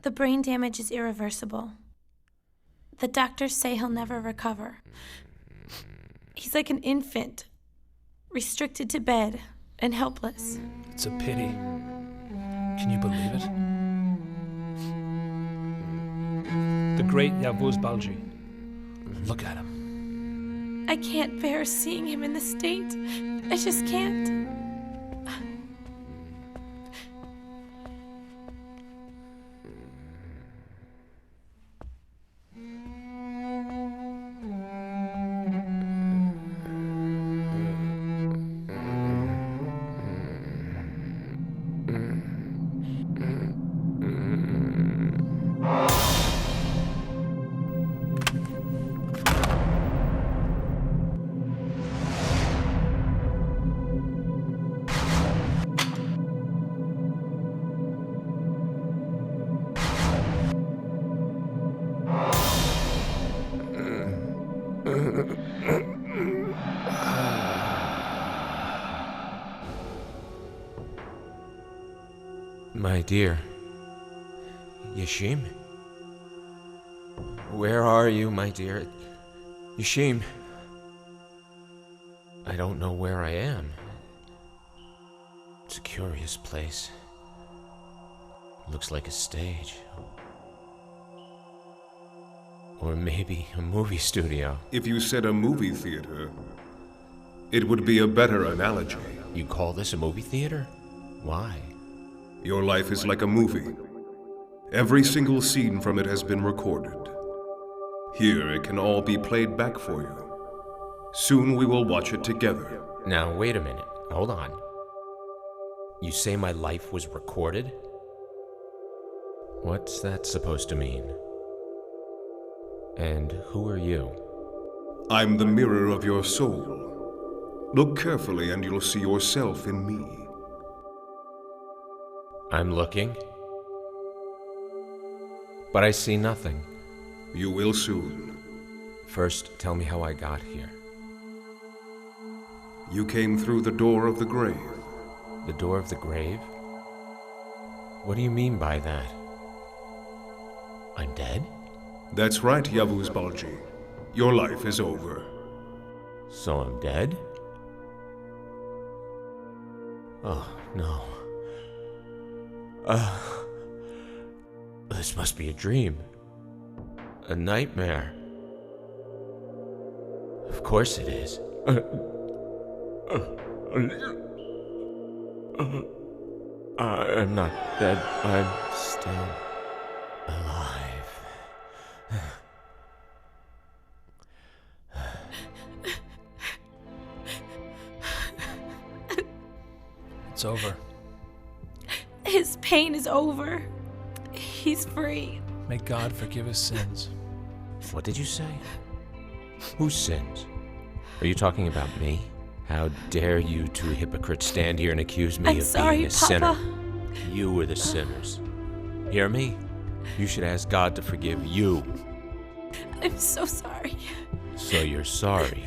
The brain damage is irreversible. The doctors say he'll never recover. He's like an infant, restricted to bed and helpless. It's a pity. Can you believe it? The great Yavuz Balji. Look at him. I can't bear seeing him in this state. I just can't. My dear, Yashim? Where are you, my dear? Yashim? I don't know where I am. It's a curious place. Looks like a stage. Or maybe a movie studio. If you said a movie theater, it would be a better analogy. You call this a movie theater? Why? Your life is like a movie. Every single scene from it has been recorded. Here it can all be played back for you. Soon we will watch it together. Now, wait a minute. Hold on. You say my life was recorded? What's that supposed to mean? And who are you? I'm the mirror of your soul. Look carefully and you'll see yourself in me. I'm looking, but I see nothing. You will soon. First, tell me how I got here. You came through the door of the grave. The door of the grave? What do you mean by that? I'm dead? That's right, Yavuz Balji. Your life is over. So I'm dead? Oh, no. This must be a dream. A nightmare. Of course it is. I'm not dead. I'm still alive. It's over. His pain is over. He's free. May God forgive his sins. What did you say? Whose sins? Are you talking about me? How dare you two hypocrites stand here and accuse me I'm of sorry, being a Papa. sinner? You were the sinners. Hear me? You should ask God to forgive you. I'm so sorry. So you're sorry.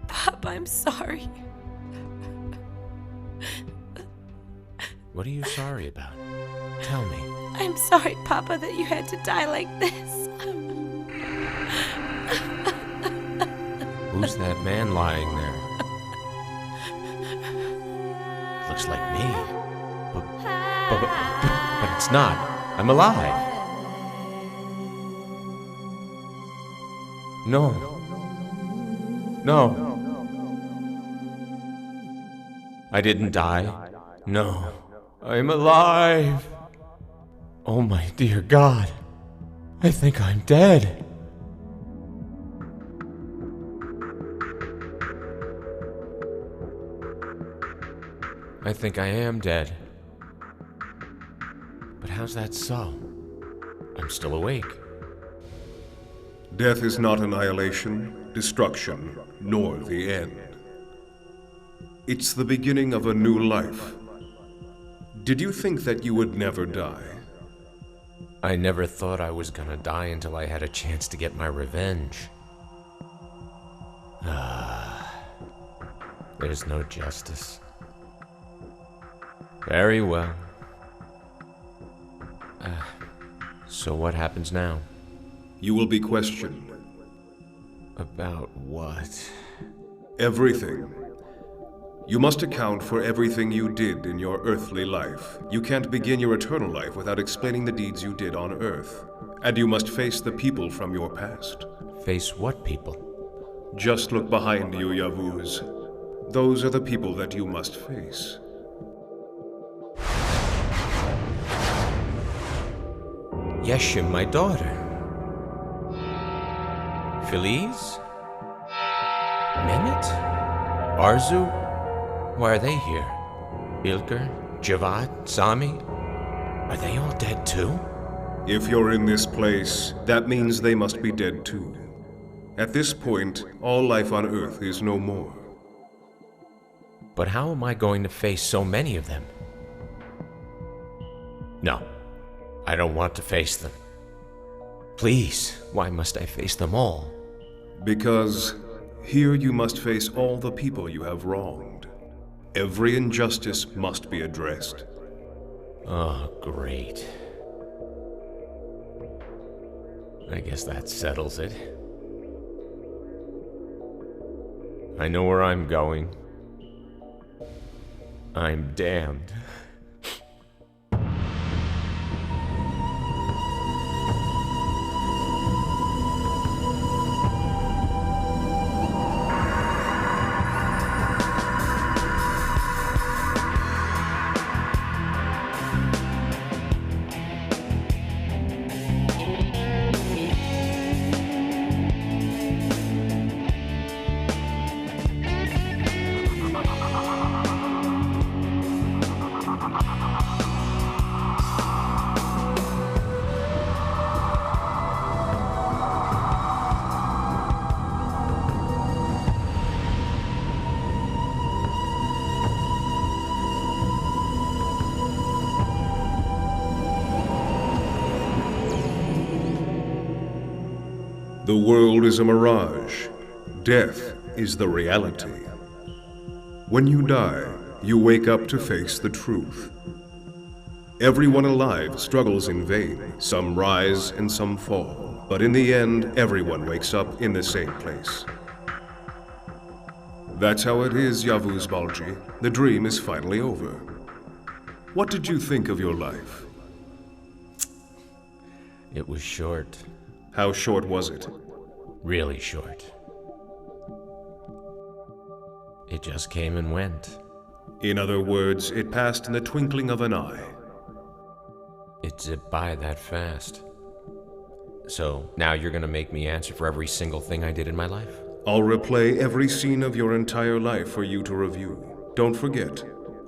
Papa, I'm sorry. What are you sorry about? Tell me. I'm sorry, Papa, that you had to die like this. Who's that man lying there? Looks like me. But it's not. I'm alive. No. No. I didn't die. No. I'm alive. Oh my dear God. I think I'm dead. I think I am dead. But how's that so? I'm still awake. Death is not annihilation, destruction, nor the end. It's the beginning of a new life. Did you think that you would never die? I never thought I was gonna die until I had a chance to get my revenge. There's no justice. Very well. So what happens now? You will be questioned. About what? Everything. You must account for everything you did in your earthly life. You can't begin your eternal life without explaining the deeds you did on Earth. And you must face the people from your past. Face what people? Just look behind you, Yavuz. Those are the people that you must face. Yeshim, my daughter. Feliz? Mehmet? Arzu? Why are they here? Ilker? Javad? Sami? Are they all dead too? If you're in this place, that means they must be dead too. At this point, all life on Earth is no more. But how am I going to face so many of them? No, I don't want to face them. Please, why must I face them all? Because here you must face all the people you have wronged. Every injustice must be addressed. Oh, great. I guess that settles it. I know where I'm going. I'm damned. The world is a mirage. Death is the reality. When you die, you wake up to face the truth. Everyone alive struggles in vain. Some rise and some fall. But in the end, everyone wakes up in the same place. That's how it is, Yavuz Balji. The dream is finally over. What did you think of your life? It was short. How short was it? Really short. It just came and went. In other words, it passed in the twinkling of an eye. It zipped by that fast. So now you're gonna make me answer for every single thing I did in my life? I'll replay every scene of your entire life for you to review. Don't forget,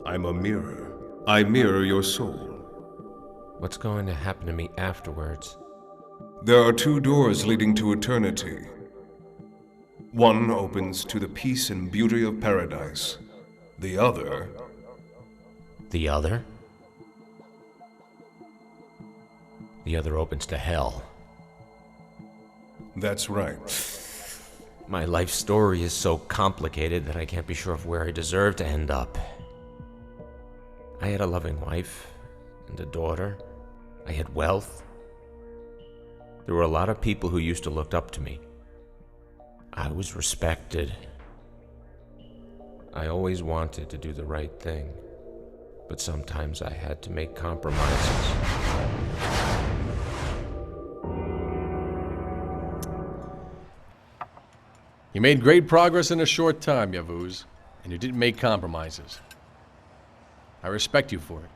I'm a mirror. I mirror your soul. What's going to happen to me afterwards? There are two doors leading to eternity. One opens to the peace and beauty of paradise. The other... The other? The other opens to hell. That's right. My life story is so complicated that I can't be sure of where I deserve to end up. I had a loving wife and a daughter. I had wealth. There were a lot of people who used to look up to me. I was respected. I always wanted to do the right thing, but sometimes I had to make compromises. You made great progress in a short time, Yavuz, and you didn't make compromises. I respect you for it.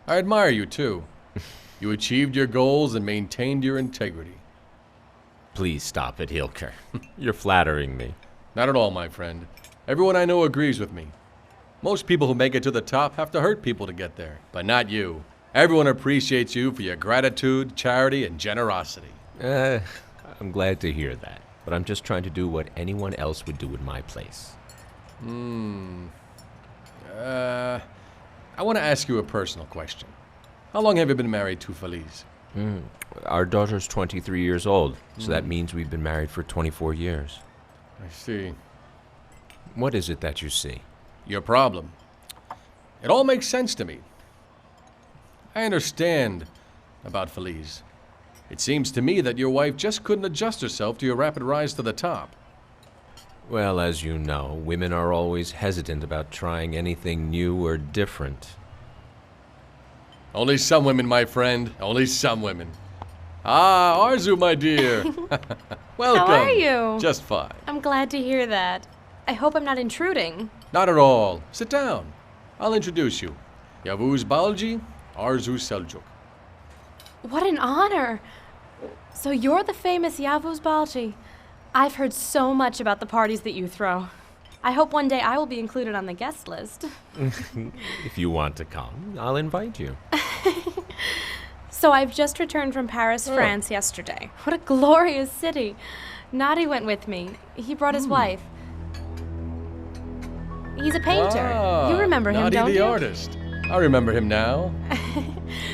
I admire you, too. You achieved your goals and maintained your integrity. Please stop it, Hilker. You're flattering me. Not at all, my friend. Everyone I know agrees with me. Most people who make it to the top have to hurt people to get there, but not you. Everyone appreciates you for your gratitude, charity, and generosity. I'm glad to hear that, but I'm just trying to do what anyone else would do in my place. I want to ask you a personal question. How long have you been married to Feliz? Our daughter's 23 years old, so that means we've been married for 24 years. I see. What is it that you see? Your problem. It all makes sense to me. I understand about Feliz. It seems to me that your wife just couldn't adjust herself to your rapid rise to the top. Well, as you know, women are always hesitant about trying anything new or different. Only some women, my friend. Only some women. Ah, Arzu, my dear. Welcome. How are you? Just fine. I'm glad to hear that. I hope I'm not intruding. Not at all. Sit down. I'll introduce you. Yavuz Balji, Arzu Seljuk. What an honor. So you're the famous Yavuz Balji. I've heard so much about the parties that you throw. I hope one day I will be included on the guest list. If you want to come, I'll invite you. So I've just returned from Paris, France yesterday. What a glorious city. Nadi went with me. He brought his wife. He's a painter. You remember him, Nadi don't the you? artist. I remember him now.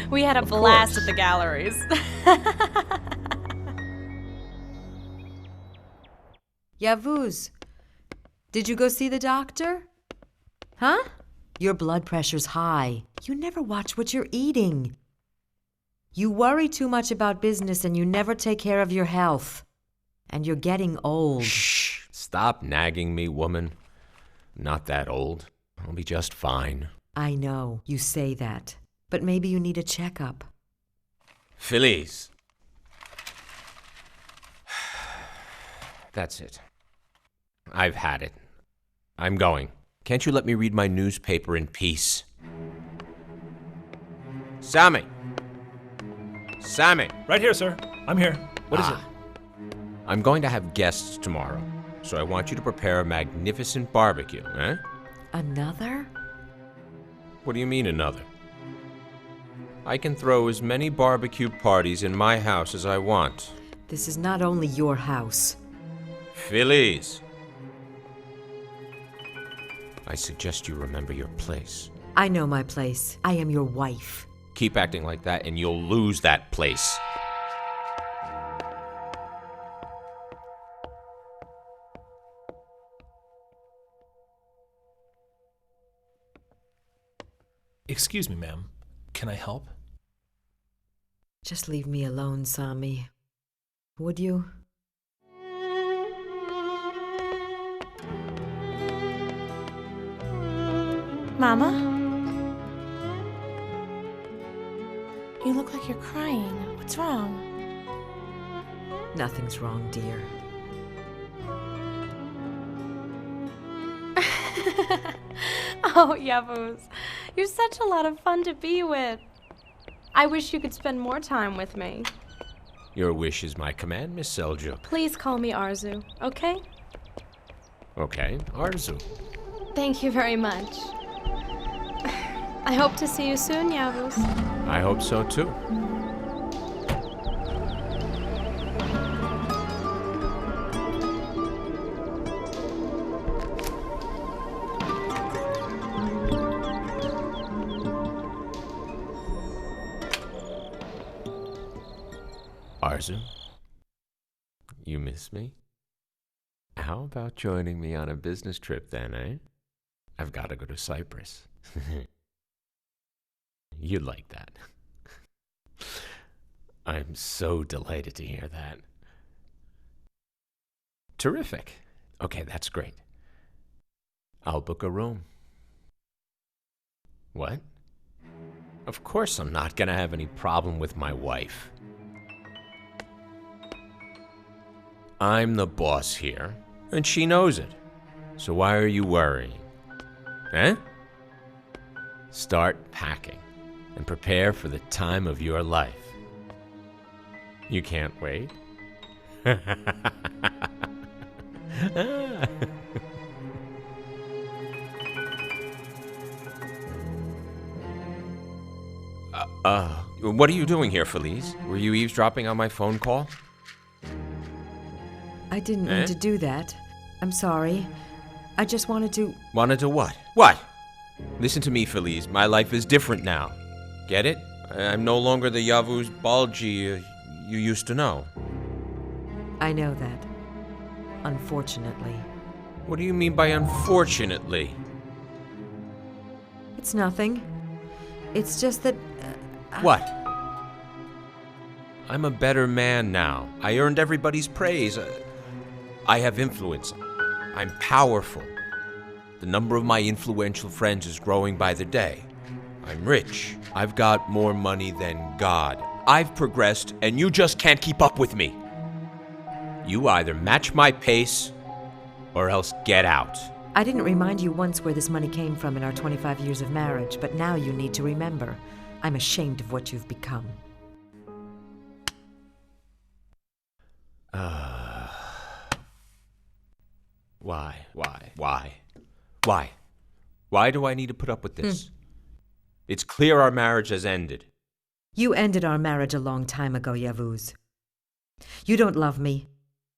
We had a blast at the galleries. Yavuz, did you go see the doctor? Huh? Your blood pressure's high. You never watch what you're eating. You worry too much about business and you never take care of your health. And you're getting old. Shh! Stop nagging me, woman. I'm not that old. I'll be just fine. I know, you say that. But maybe you need a checkup. Feliz. That's it. I've had it. I'm going. Can't you let me read my newspaper in peace? Sammy! Sammy! Right here, sir. I'm here. What is it? I'm going to have guests tomorrow, so I want you to prepare a magnificent barbecue, eh? Another? What do you mean, another? I can throw as many barbecue parties in my house as I want. This is not only your house. Feliz! I suggest you remember your place. I know my place. I am your wife. Keep acting like that and you'll lose that place. Excuse me, ma'am. Can I help? Just leave me alone, Sami. Would you? Mama? You look like you're crying. What's wrong? Nothing's wrong, dear. Oh, Yavuz, you're such a lot of fun to be with. I wish you could spend more time with me. Your wish is my command, Miss Seljuk. Please call me Arzu, okay? Okay, Arzu. Thank you very much. I hope to see you soon, Yavuz. I hope so too. Arzu, you miss me? How about joining me on a business trip then, eh? I've got to go to Cyprus. You'd like that. I'm so delighted to hear that. Terrific. Okay, that's great. I'll book a room. What? Of course I'm not gonna have any problem with my wife. I'm the boss here, and she knows it. So why are you worrying? Eh? Start packing and prepare for the time of your life. You can't wait? What are you doing here, Feliz? Were you eavesdropping on my phone call? I didn't mean to do that. I'm sorry. I just wanted to... Wanted to what? What? Listen to me, Feliz. My life is different now. Get it? I'm no longer the Yavuz Balji you used to know. I know that. Unfortunately. What do you mean by unfortunately? It's nothing. It's just that... What? I'm a better man now. I earned everybody's praise. I have influence. I'm powerful. The number of my influential friends is growing by the day. I'm rich. I've got more money than God. I've progressed, and you just can't keep up with me. You either match my pace, or else get out. I didn't remind you once where this money came from in our 25 years of marriage, but now you need to remember. I'm ashamed of what you've become. Why? Why do I need to put up with this? It's clear our marriage has ended. You ended our marriage a long time ago, Yavuz. You don't love me.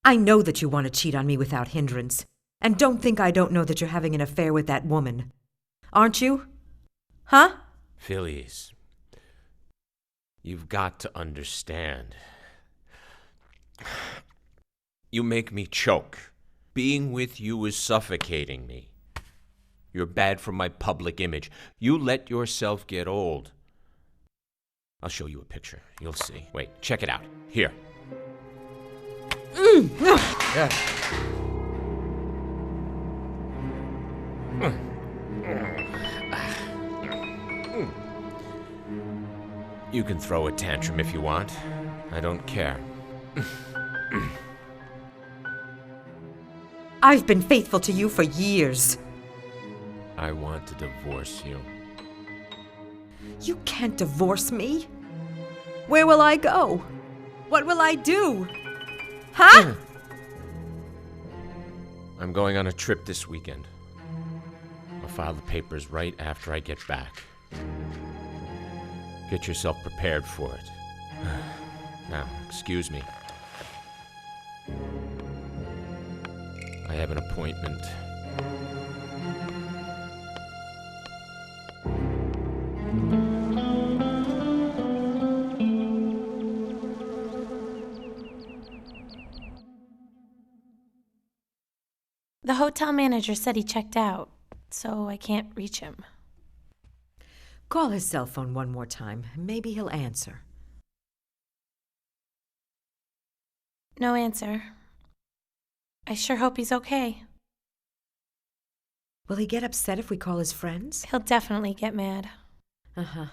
I know that you want to cheat on me without hindrance. And don't think I don't know that you're having an affair with that woman. Aren't you? Huh? Phyllis, you've got to understand. You make me choke. Being with you is suffocating me. You're bad for my public image. You let yourself get old. I'll show you a picture. You'll see. Wait, check it out. Here. Yeah. You can throw a tantrum if you want. I don't care. I've been faithful to you for years. I want to divorce you. You can't divorce me. Where will I go? What will I do? Huh? I'm going on a trip this weekend. I'll file the papers right after I get back. Get yourself prepared for it. Now, excuse me. I have an appointment. The hotel manager said he checked out, so I can't reach him. Call his cell phone one more time. Maybe he'll answer. No answer. I sure hope he's okay. Will he get upset if we call his friends? He'll definitely get mad. Uh-huh.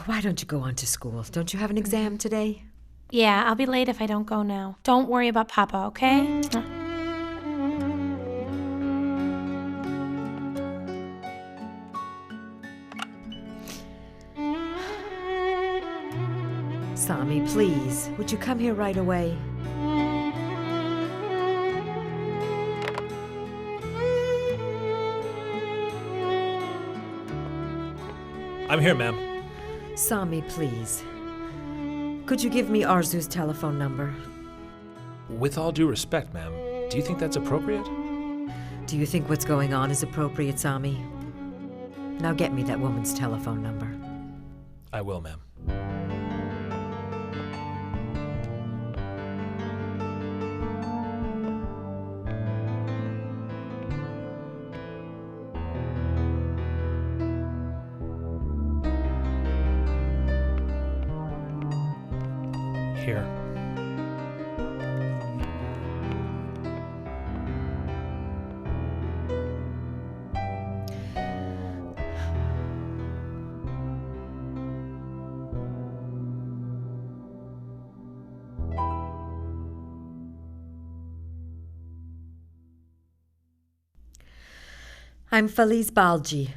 Why don't you go on to school? Don't you have an exam today? Yeah, I'll be late if I don't go now. Don't worry about Papa, okay? Sami, please, would you come here right away? I'm here, ma'am. Sami, please. Could you give me Arzu's telephone number? With all due respect, ma'am, do you think that's appropriate? Do you think what's going on is appropriate, Sami? Now get me that woman's telephone number. I will, ma'am. Here. I'm Feliz Balji,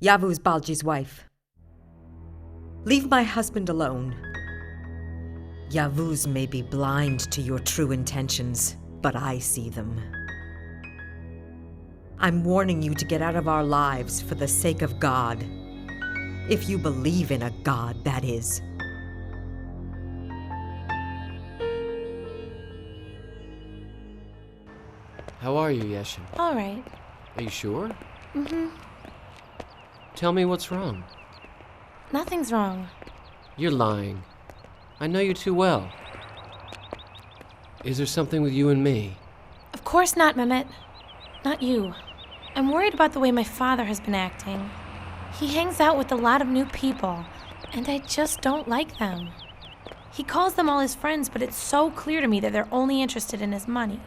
Yavuz Balji's wife. Leave my husband alone. Yavuz may be blind to your true intentions, but I see them. I'm warning you to get out of our lives for the sake of God. If you believe in a God, that is. How are you, Yeshin? All right. Are you sure? Mm-hmm. Tell me what's wrong. Nothing's wrong. You're lying. I know you too well. Is there something with you and me? Of course not, Mehmet. Not you. I'm worried about the way my father has been acting. He hangs out with a lot of new people, and I just don't like them. He calls them all his friends, but it's so clear to me that they're only interested in his money.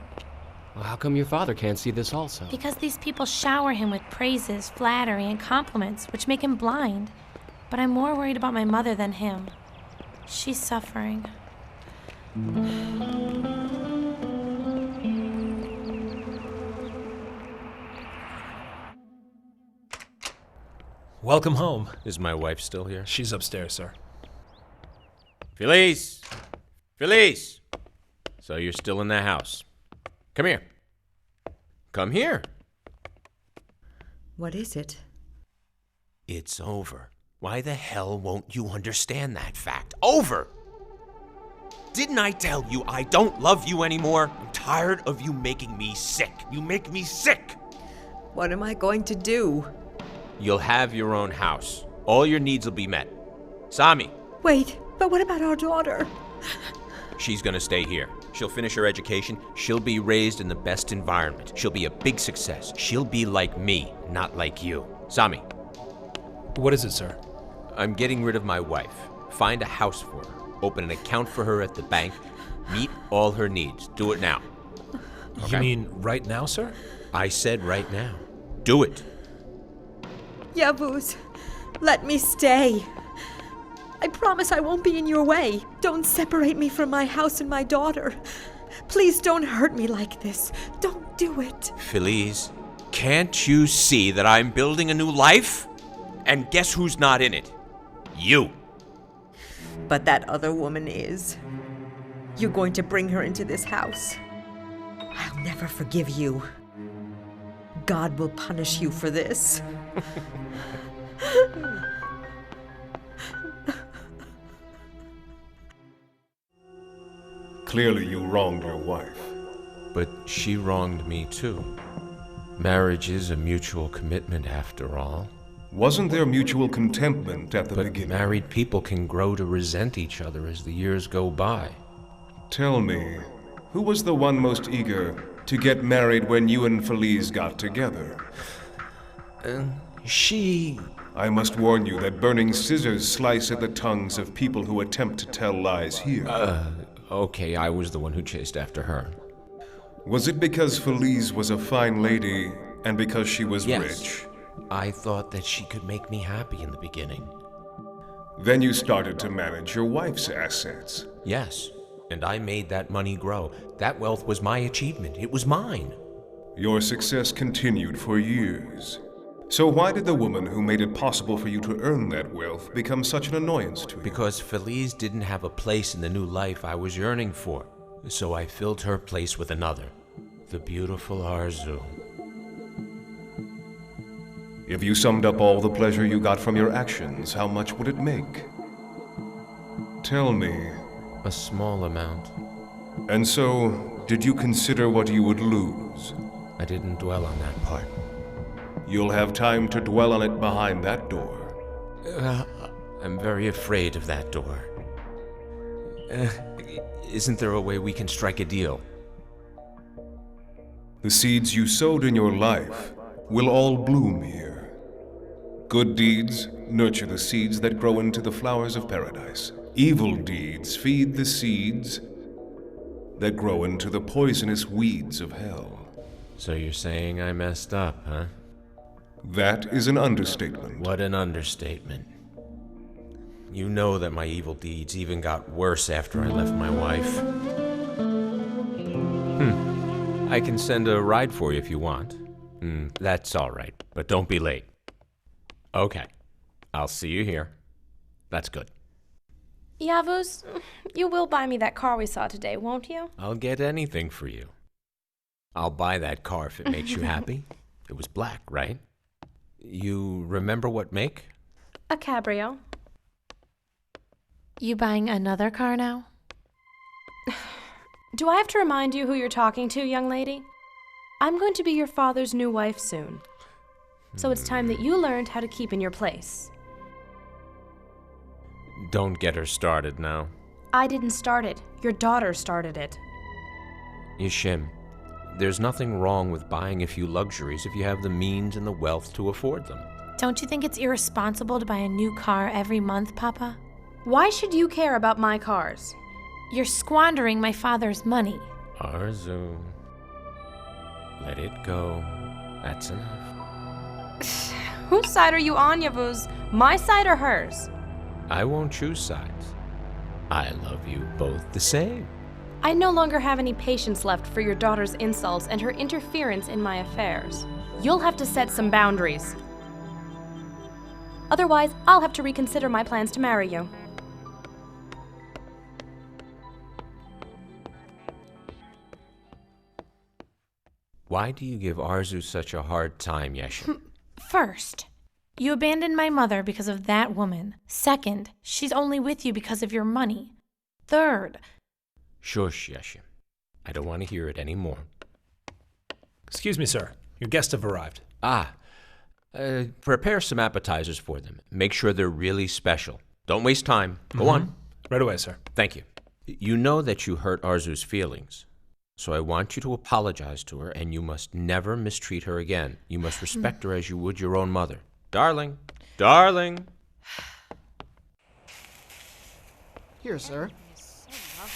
Well, how come your father can't see this also? Because these people shower him with praises, flattery, and compliments, which make him blind. But I'm more worried about my mother than him. She's suffering. Welcome home. Is my wife still here? She's upstairs, sir. Felice! Felice! So you're still in the house. Come here. Come here. What is it? It's over. Why the hell won't you understand that fact? Over! Didn't I tell you I don't love you anymore? I'm tired of you making me sick. You make me sick! What am I going to do? You'll have your own house. All your needs will be met. Sami, Wait, but what about our daughter? she's gonna stay here. She'll finish her education. She'll be raised in the best environment. She'll be a big success. She'll be like me, not like you. Sami, What is it, sir? I'm getting rid of my wife. Find a house for her. Open an account for her at the bank. Meet all her needs. Do it now. You mean right now, sir? I said right now. Do it. Yavuz, let me stay. I promise I won't be in your way. Don't separate me from my house and my daughter. Please don't hurt me like this. Don't do it. Feliz, can't you see that I'm building a new life? And guess who's not in it? You. But that other woman is. You're going to bring her into this house. I'll never forgive you. God will punish you for this. Clearly you wronged your wife. But she wronged me too. Marriage is a mutual commitment after all. Wasn't there mutual contentment at the But beginning? married people can grow to resent each other as the years go by. Tell me, who was the one most eager to get married when you and Feliz got together? She... I must warn you that burning scissors slice at the tongues of people who attempt to tell lies here. Okay, I was the one who chased after her. Was it because Feliz was a fine lady and because she was Yes. rich? I thought that she could make me happy in the beginning. Then you started to manage your wife's assets. Yes, and I made that money grow. That wealth was my achievement. It was mine. Your success continued for years. So why did the woman who made it possible for you to earn that wealth become such an annoyance to you? Because Feliz didn't have a place in the new life I was yearning for. So I filled her place with another. The beautiful Arzu. If you summed up all the pleasure you got from your actions, how much would it make? Tell me. A small amount. And so, did you consider what you would lose? I didn't dwell on that part. You'll have time to dwell on it behind that door. I'm very afraid of that door. Isn't there a way we can strike a deal? The seeds you sowed in your life will all bloom here. Good deeds nurture the seeds that grow into the flowers of paradise. Evil deeds feed the seeds that grow into the poisonous weeds of hell. So you're saying I messed up, huh? That is an understatement. What an understatement. You know that my evil deeds even got worse after I left my wife. I can send a ride for you if you want. That's all right, but don't be late. Okay, I'll see you here. That's good. Yavuz, you will buy me that car we saw today, won't you? I'll get anything for you. I'll buy that car if it makes you happy. It was black, right? You remember what make? A cabrio. You buying another car now? Do I have to remind you who you're talking to, young lady? I'm going to be your father's new wife soon. So it's time that you learned how to keep in your place. Don't get her started now. I didn't start it. Your daughter started it. Yashim, there's nothing wrong with buying a few luxuries if you have the means and the wealth to afford them. Don't you think it's irresponsible to buy a new car every month, Papa? Why should you care about my cars? You're squandering my father's money. Arzu. Let it go. That's enough. Whose side are you on, Yavuz? My side or hers? I won't choose sides. I love you both the same. I no longer have any patience left for your daughter's insults and her interference in my affairs. You'll have to set some boundaries. Otherwise, I'll have to reconsider my plans to marry you. Why do you give Arzu such a hard time, Yesha? First, you abandoned my mother because of that woman. Second, she's only with you because of your money. Third... Shush, Yesha. I don't want to hear it anymore. Excuse me, sir. Your guests have arrived. Prepare some appetizers for them. Make sure they're really special. Don't waste time. Go on. Right away, sir. Thank you. You know that you hurt Arzu's feelings. So I want you to apologize to her, and you must never mistreat her again. You must respect her as you would your own mother. Darling. Darling. Here, sir.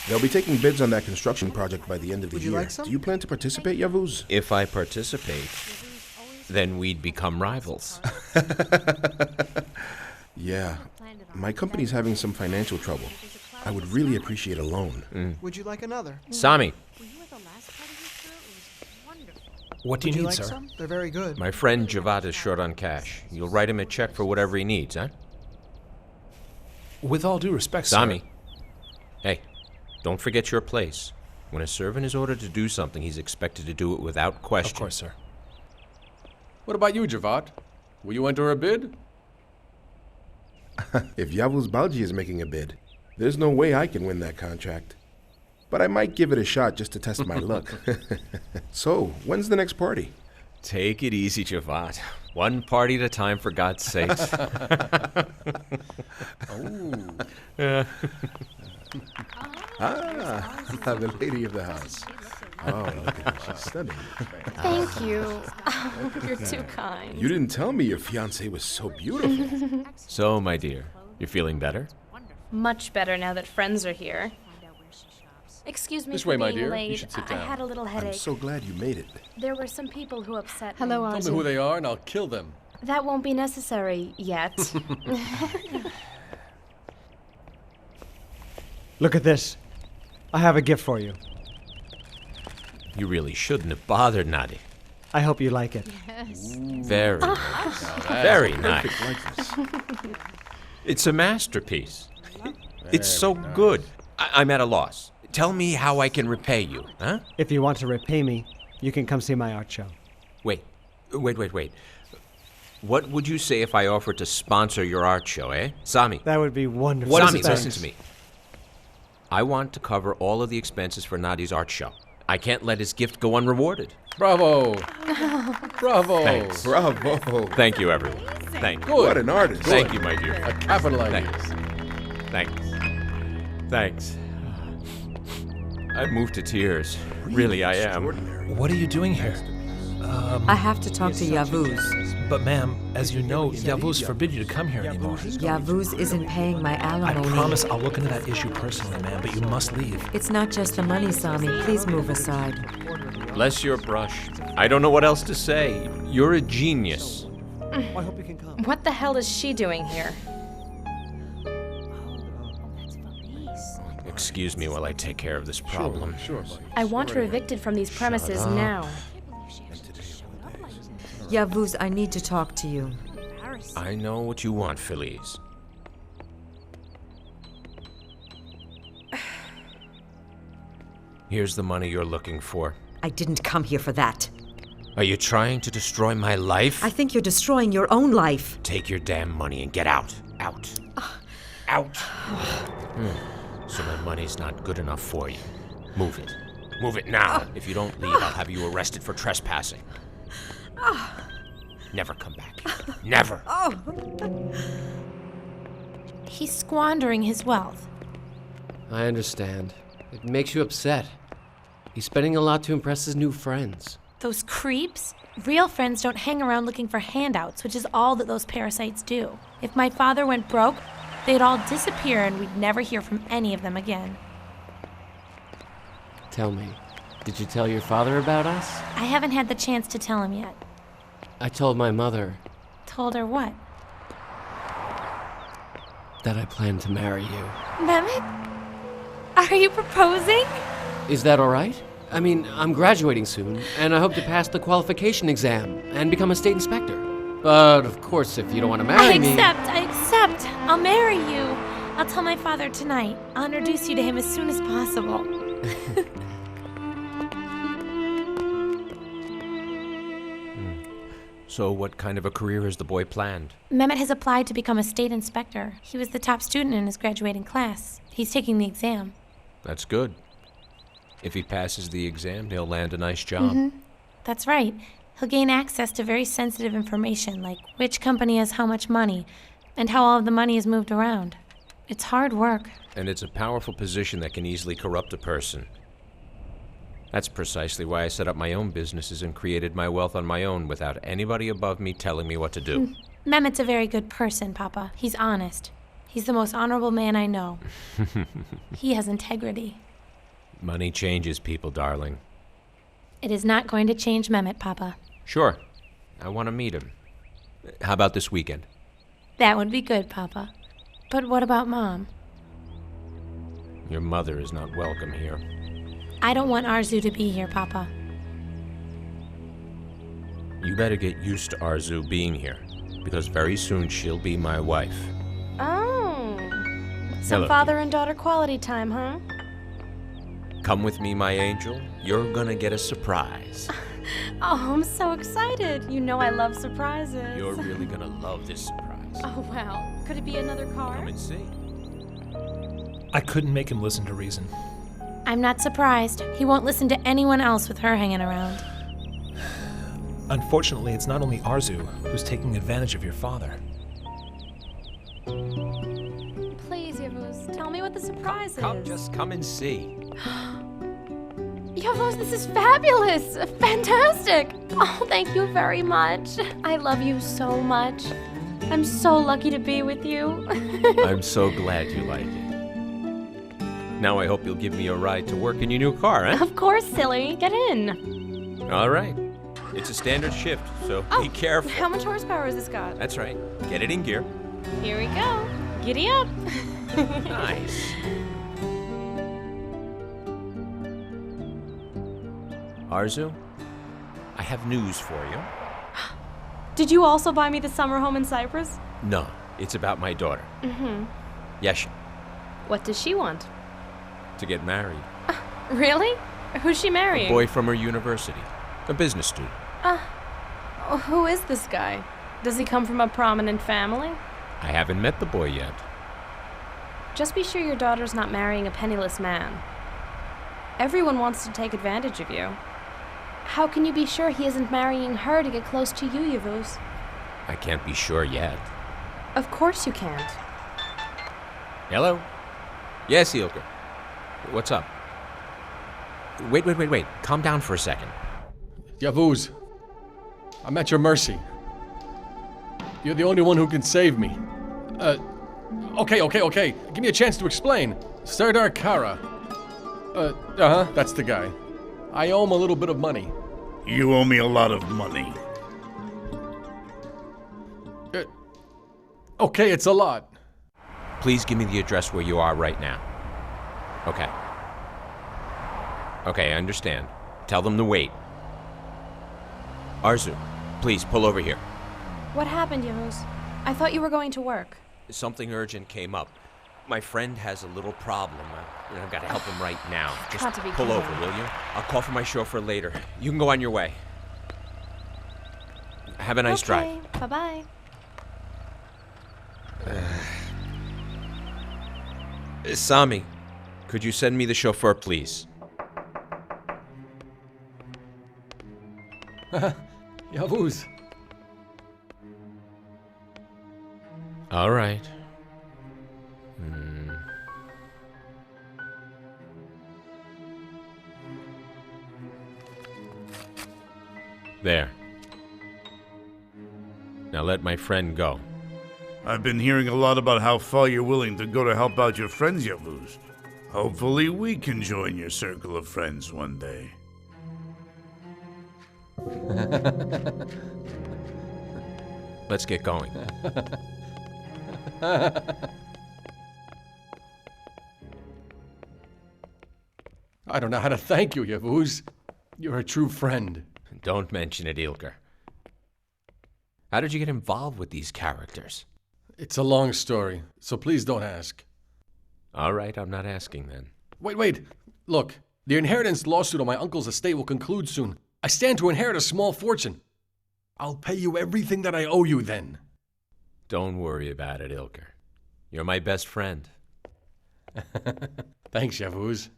They'll be taking bids on that construction project by the end of the Would year. you like some? Do you plan to participate, Yavuz? If I participate, then we'd become rivals. Yeah. My company's having some financial trouble. I would really appreciate a loan. Would you like another? Sami, What do you Would you need, like sir? some? They're very good. my friend Javad is short on cash. You'll write him a check for whatever he needs, huh? With all due respect, sir. Sami. Hey, don't forget your place. When a servant is ordered to do something, he's expected to do it without question. Of course, sir. What about you, Javad? Will you enter a bid? If Yavuz Balji is making a bid, there's no way I can win that contract. But I might give it a shot just to test my luck. So, when's the next party? Take it easy, Javad. One party at a time, for God's sakes. The lady of the house. Oh, look at her. She's stunning. Thank you. You're too kind. You didn't tell me your fiancé was so beautiful. So, my dear, you're feeling better? Much better now that friends are here. Excuse me This for way, my being dear. late. You should sit I down. had a little I'm headache. so glad you made it. There were some people who upset Hello, me. Tell me who they are and I'll kill them. That won't be necessary yet. Look at this. I have a gift for you. You really shouldn't have bothered, Nadi. I hope you like it. Very nice. Very nice. It's a masterpiece. It's so good. I'm at a loss. Tell me how I can repay you, huh? If you want to repay me, you can come see my art show. Wait. What would you say if I offered to sponsor your art show, eh? Sami. That would be wonderful. Sami, Thanks. listen to me. I want to cover all of the expenses for Nadi's art show. I can't let his gift go unrewarded. Bravo! Bravo! Thanks. Bravo. Thank you, everyone. Thank you. What an artist. Thank you, my dear. A capital idea. Thanks. I'm moved to tears. Really, I am. What are you doing here? I have to talk to Yavuz. But ma'am, as you know, Yavuz forbid you to come here anymore. Yavuz isn't paying my I alimony. promise I'll look into that issue personally, ma'am, but you must leave. It's not just the money, Sami. Please move aside. Bless your brush. I don't know what else to say. You're a genius. I hope you can come. What the hell is she doing here? Excuse me while I take care of this problem. Sure, buddy. I want her evicted from these premises now. Yavuz, I need to talk to you. I know what you want, Feliz. Here's the money you're looking for. I didn't come here for that. Are you trying to destroy my life? I think you're destroying your own life. Take your damn money and get out. Out. Out. So my money's not good enough for you. Move it. Move it now. If you don't leave, I'll have you arrested for trespassing. Never come back. Never. He's squandering his wealth. I understand. It makes you upset. He's spending a lot to impress his new friends. Those creeps? Real friends don't hang around looking for handouts, which is all that those parasites do. If my father went broke, They'd all disappear and we'd never hear from any of them again. Tell me, did you tell your father about us? I haven't had the chance to tell him yet. I told my mother Told her what? that I plan to marry you. Mehmet? Are you proposing? Is that all right? I mean, I'm graduating soon, and I hope to pass the qualification exam and become a state inspector. But, of course, if you don't want to marry me... I accept. I'll marry you. I'll tell my father tonight. I'll introduce you to him as soon as possible. So what kind of a career has the boy planned? Mehmet has applied to become a state inspector. He was the top student in his graduating class. He's taking the exam. That's good. If he passes the exam, he'll land a nice job. Mm-hmm. That's right. He'll gain access to very sensitive information, like which company has how much money, and how all of the money is moved around. It's hard work. And it's a powerful position that can easily corrupt a person. That's precisely why I set up my own businesses and created my wealth on my own without anybody above me telling me what to do. Mehmet's a very good person, Papa. He's honest. He's the most honorable man I know. He has integrity. Money changes people, darling. It is not going to change Mehmet, Papa. Sure. I want to meet him. How about this weekend? That would be good, Papa. But what about Mom? Your mother is not welcome here. I don't want Arzu to be here, Papa. You better get used to Arzu being here, because very soon she'll be my wife. Oh. Some Hello. father and daughter quality time, huh? Come with me, my angel. You're gonna get a surprise. Oh, I'm so excited. You know I love surprises. You're really gonna love this surprise. Oh, wow. Could it be another car? Come and see. I couldn't make him listen to reason. I'm not surprised. He won't listen to anyone else with her hanging around. Unfortunately, it's not only Arzu who's taking advantage of your father. Please, Yavuz, tell me what the surprise is. Just come and see. Yavuz, this is fabulous! Fantastic! Oh, thank you very much. I love you so much. I'm so lucky to be with you. I'm so glad you like it. Now I hope you'll give me a ride to work in your new car, eh? Of course, silly. Get in. All right. It's a standard shift, so be careful. How much horsepower has this got? That's right. Get it in gear. Here we go. Giddy up. Nice. Arzu, I have news for you. Did you also buy me the summer home in Cyprus? No, it's about my daughter. Mm-hmm. Yesha, What does she want? to get married. Really? Who's she marrying? A boy from her university. A business student. Who is this guy? Does he come from a prominent family? I haven't met the boy yet. Just be sure your daughter's not marrying a penniless man. Everyone wants to take advantage of you. How can you be sure he isn't marrying her to get close to you, Yavuz? I can't be sure yet. Of course you can't. Hello? Yes, Ilka. What's up? Wait. Calm down for a second. Yavuz, I'm at your mercy. You're the only one who can save me. Okay. Give me a chance to explain. Serdar Kara. That's the guy. I owe him a little bit of money. You owe me a lot of money. Okay, it's a lot. Please give me the address where you are right now. Okay, I understand. Tell them to wait. Arzu, please pull over here. What happened, Yavuz? I thought you were going to work. Something urgent came up. My friend has a little problem. I've got to help him right now. Just Got to be pull kidding. over, will you? I'll call for my chauffeur later. You can go on your way. Have a nice drive. Bye-bye. Sami, could you send me the chauffeur, please? Yavuz. All right. There. Now let my friend go. I've been hearing a lot about how far you're willing to go to help out your friends, Yavuz. Hopefully we can join your circle of friends one day. Let's get going. I don't know how to thank you, Yavuz. You're a true friend. Don't mention it, Ilker. How did you get involved with these characters? It's a long story, so please don't ask. All right, I'm not asking then. Wait. Look, the inheritance lawsuit on my uncle's estate will conclude soon. I stand to inherit a small fortune. I'll pay you everything that I owe you then. Don't worry about it, Ilker. You're my best friend. Thanks, Yavuz.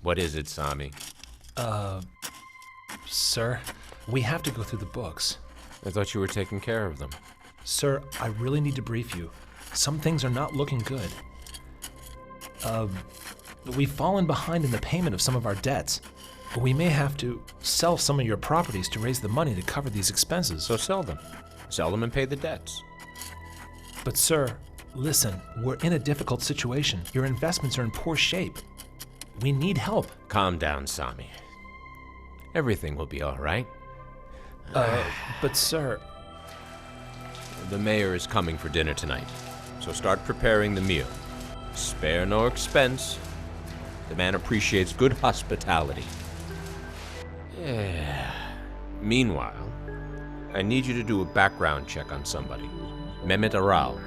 What is it, Sami? Sir, we have to go through the books. I thought you were taking care of them. Sir, I really need to brief you. Some things are not looking good. We've fallen behind in the payment of some of our debts. We may have to sell some of your properties to raise the money to cover these expenses. So sell them. Sell them and pay the debts. But sir, listen, we're in a difficult situation. Your investments are in poor shape. We need help. Calm down, Sami. Everything will be all right. But sir... The mayor is coming for dinner tonight, so start preparing the meal. Spare no expense. The man appreciates good hospitality. Yeah. Meanwhile, I need you to do a background check on somebody. Mehmet Aral.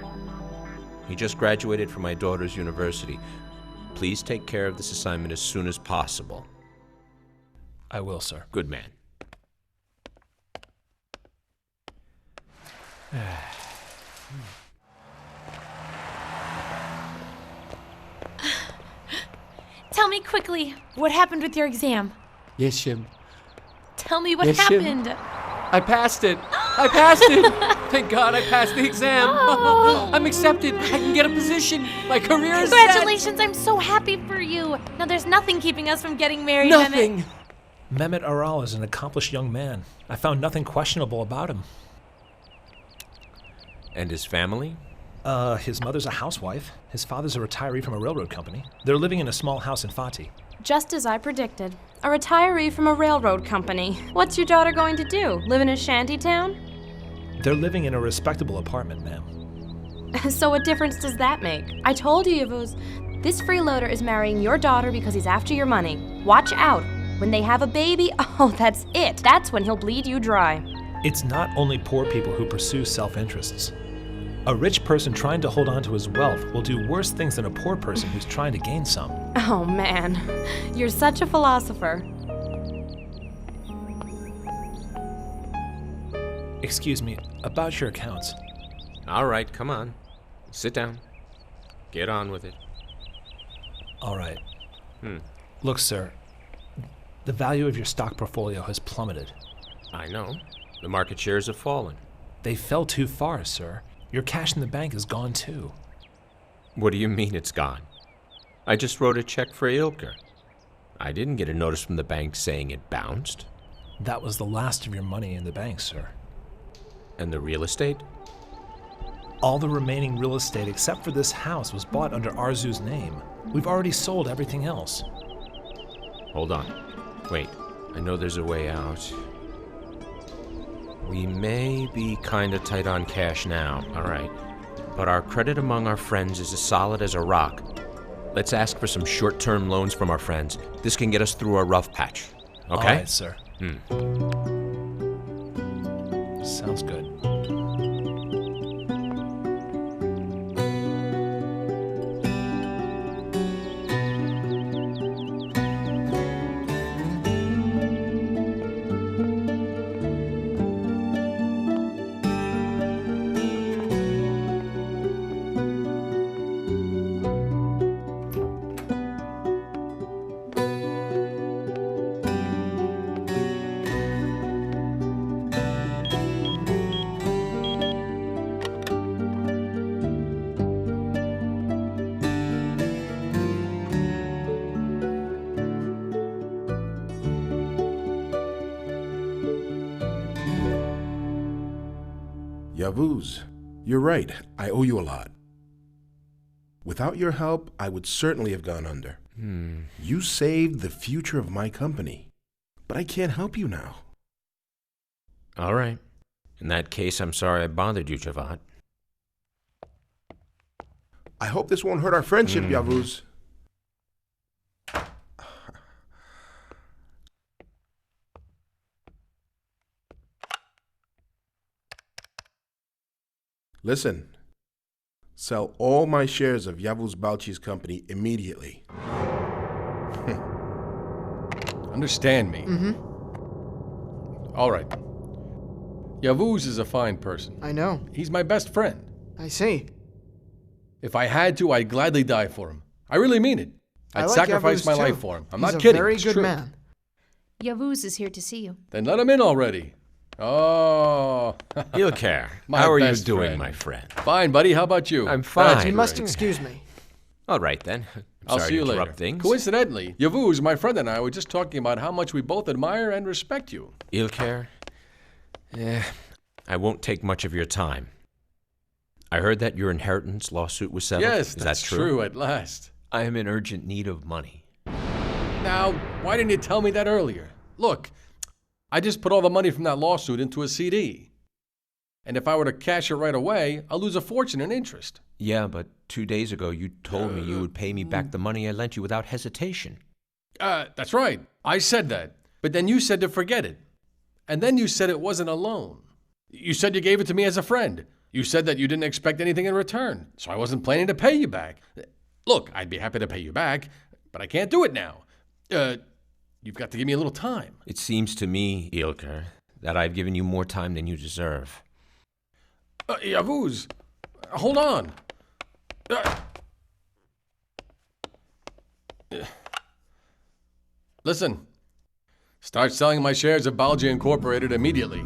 He just graduated from my daughter's university. Please take care of this assignment as soon as possible. I will, sir. Good man. Tell me quickly, what happened with your exam? Yes, Shim. Tell me what Yes, Shim. happened. I passed it. I passed it. Thank God I passed the exam. Oh. I'm accepted. I can get a position. My career is Congratulations, I'm so happy for you. Now there's nothing keeping us from getting married. Nothing. Mehmet Aral is an accomplished young man. I found nothing questionable about him. And his family? His mother's a housewife. His father's a retiree from a railroad company. They're living in a small house in Fatih. Just as I predicted. A retiree from a railroad company. What's your daughter going to do? Live in a shanty town? They're living in a respectable apartment, ma'am. So what difference does that make? I told you, Yavuz. This freeloader is marrying your daughter because he's after your money. Watch out. When they have a baby, oh, that's it. That's when he'll bleed you dry. It's not only poor people who pursue self-interests. A rich person trying to hold on to his wealth will do worse things than a poor person who's trying to gain some. Oh, man. You're such a philosopher. Excuse me, about your accounts. All right, come on. Sit down. Get on with it. All right. Look, sir, the value of your stock portfolio has plummeted. I know. The market shares have fallen. They fell too far, sir. Your cash in the bank is gone, too. What do you mean it's gone? I just wrote a check for Ilker. I didn't get a notice from the bank saying it bounced. That was the last of your money in the bank, sir. And the real estate? All the remaining real estate except for this house was bought under Arzu's name. We've already sold everything else. Hold on. Wait, I know there's a way out. We may be kinda tight on cash now, all right. But our credit among our friends is as solid as a rock. Let's ask for some short-term loans from our friends. This can get us through a rough patch. Okay? All right, sir. Sounds good. Yavuz, you're right. I owe you a lot. Without your help, I would certainly have gone under. You saved the future of my company, but I can't help you now. All right. In that case, I'm sorry I bothered you, Javad. I hope this won't hurt our friendship, Yavuz. Listen, sell all my shares of Yavuz Balchi's company immediately. Understand me. All right. Yavuz is a fine person. I know. He's my best friend. I see. If I had to, I'd gladly die for him. I really mean it. I I'd like sacrifice Yavuz my too. life for him. I'm He's not a kidding. very It's good true. man. Yavuz is here to see you. Then let him in already. Oh. Ilker, My how are you best doing, friend. my friend? Fine, buddy. How about you? I'm fine. You must excuse me. All right, then. I'll Sorry see you to later. interrupt things. Coincidentally, Yavuz, my friend, and I were just talking about how much we both admire and respect you. Ilker, I won't take much of your time. I heard that your inheritance lawsuit was settled. Yes, Is that's that true? at last. I am in urgent need of money. Now, why didn't you tell me that earlier? Look, I just put all the money from that lawsuit into a CD. And if I were to cash it right away, I'll lose a fortune in interest. Yeah, but 2 days ago you told me you would pay me back the money I lent you without hesitation. That's right. I said that. But then you said to forget it. And then you said it wasn't a loan. You said you gave it to me as a friend. You said that you didn't expect anything in return, so I wasn't planning to pay you back. Look, I'd be happy to pay you back, but I can't do it now. You've got to give me a little time. It seems to me, Ilker, that I've given you more time than you deserve. Yavuz, hold on. Listen, start selling my shares of Balji Incorporated immediately.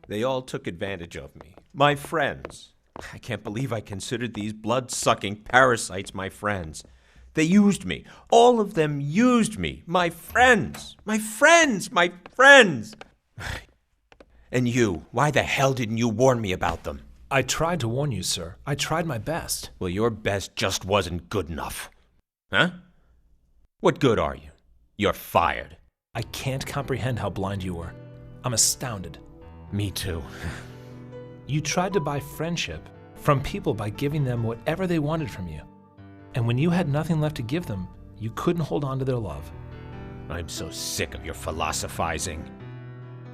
They all took advantage of me. My friends. I can't believe I considered these blood-sucking parasites my friends. They used me. All of them used me. My friends. My friends. My friends. And you, why the hell didn't you warn me about them? I tried to warn you, sir. I tried my best. Well, your best just wasn't good enough. Huh? What good are you? You're fired. I can't comprehend how blind you were. I'm astounded. Me too. You tried to buy friendship from people by giving them whatever they wanted from you. And when you had nothing left to give them, you couldn't hold on to their love. I'm so sick of your philosophizing.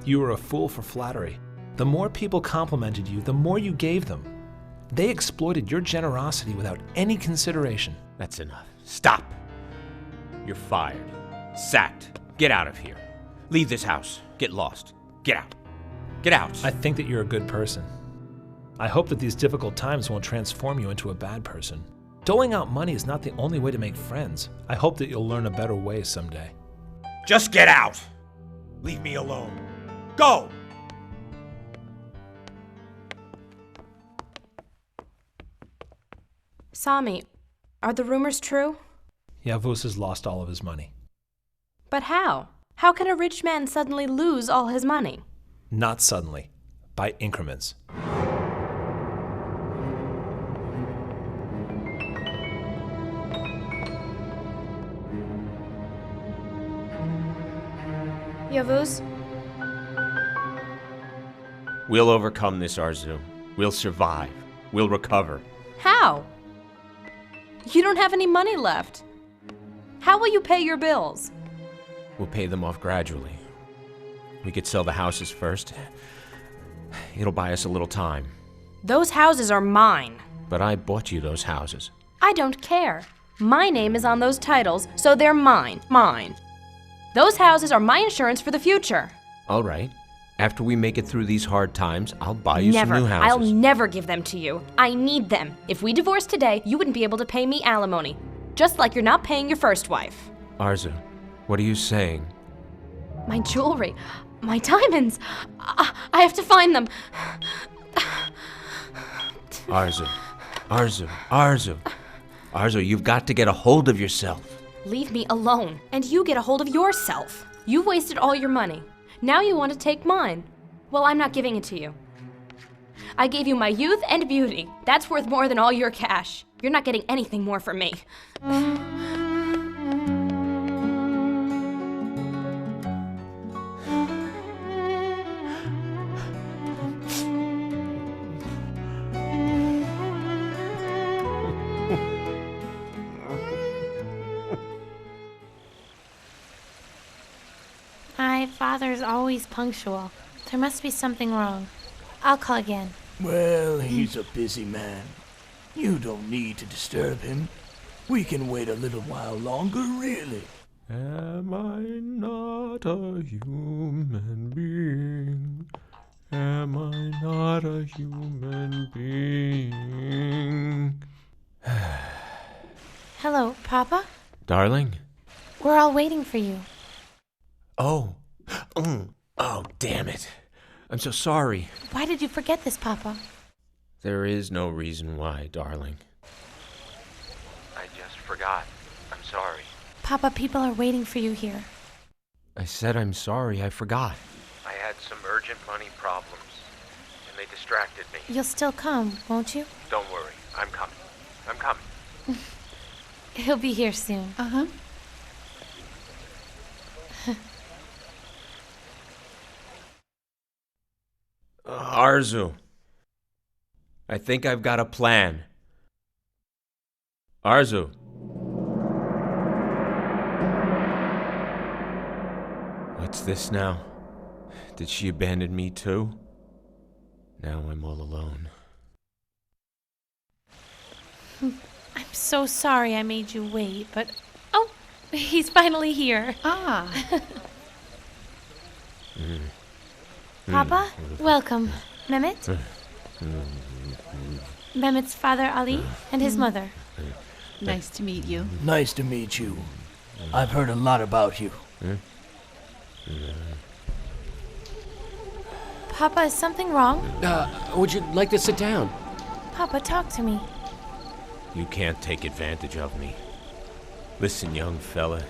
You were a fool for flattery. The more people complimented you, the more you gave them. They exploited your generosity without any consideration. That's enough. Stop. You're fired. Sacked. Get out of here. Leave this house. Get lost. Get out. Get out. I think that you're a good person. I hope that these difficult times won't transform you into a bad person. Doling out money is not the only way to make friends. I hope that you'll learn a better way someday. Just get out. Leave me alone. Go! Sami, are the rumors true? Yavuz has lost all of his money. But how? How can a rich man suddenly lose all his money? Not suddenly, by increments. Yavuz? We'll overcome this, Arzu. We'll survive. We'll recover. How? You don't have any money left. How will you pay your bills? We'll pay them off gradually. We could sell the houses first. It'll buy us a little time. Those houses are mine. But I bought you those houses. I don't care. My name is on those titles, so they're mine. Mine. Those houses are my insurance for the future. All right. After we make it through these hard times, I'll buy you Never. some new houses. I'll never give them to you. I need them. If we divorce today, you wouldn't be able to pay me alimony. Just like you're not paying your first wife. Arzu, what are you saying? My jewelry. My diamonds. I have to find them. Arzu, you've got to get a hold of yourself. Leave me alone, and you get a hold of yourself. You've wasted all your money. Now you want to take mine. Well, I'm not giving it to you. I gave you my youth and beauty. That's worth more than all your cash. You're not getting anything more from me. My father's always punctual. There must be something wrong. I'll call again. Well, he's a busy man. You don't need to disturb him. We can wait a little while longer, really. Am I not a human being? Am I not a human being? Hello, Papa? Darling? We're all waiting for you. Oh. Oh, damn it. I'm so sorry. Why did you forget this, Papa? There is no reason why, darling. I just forgot. I'm sorry. Papa, people are waiting for you here. I said I'm sorry. I forgot. I had some urgent money problems, and they distracted me. You'll still come, won't you? Don't worry. I'm coming. I'm coming. He'll be here soon. Uh-huh. Arzu. I think I've got a plan. Arzu. What's this now? Did she abandon me too? Now I'm all alone. I'm so sorry I made you wait, but... Oh, he's finally here. Ah. Papa, welcome. Mehmet? Mehmet's father, Ali, and his mother. Nice to meet you. Nice to meet you. I've heard a lot about you. Papa, is something wrong? Would you like to sit down? Papa, talk to me. You can't take advantage of me. Listen, young fella.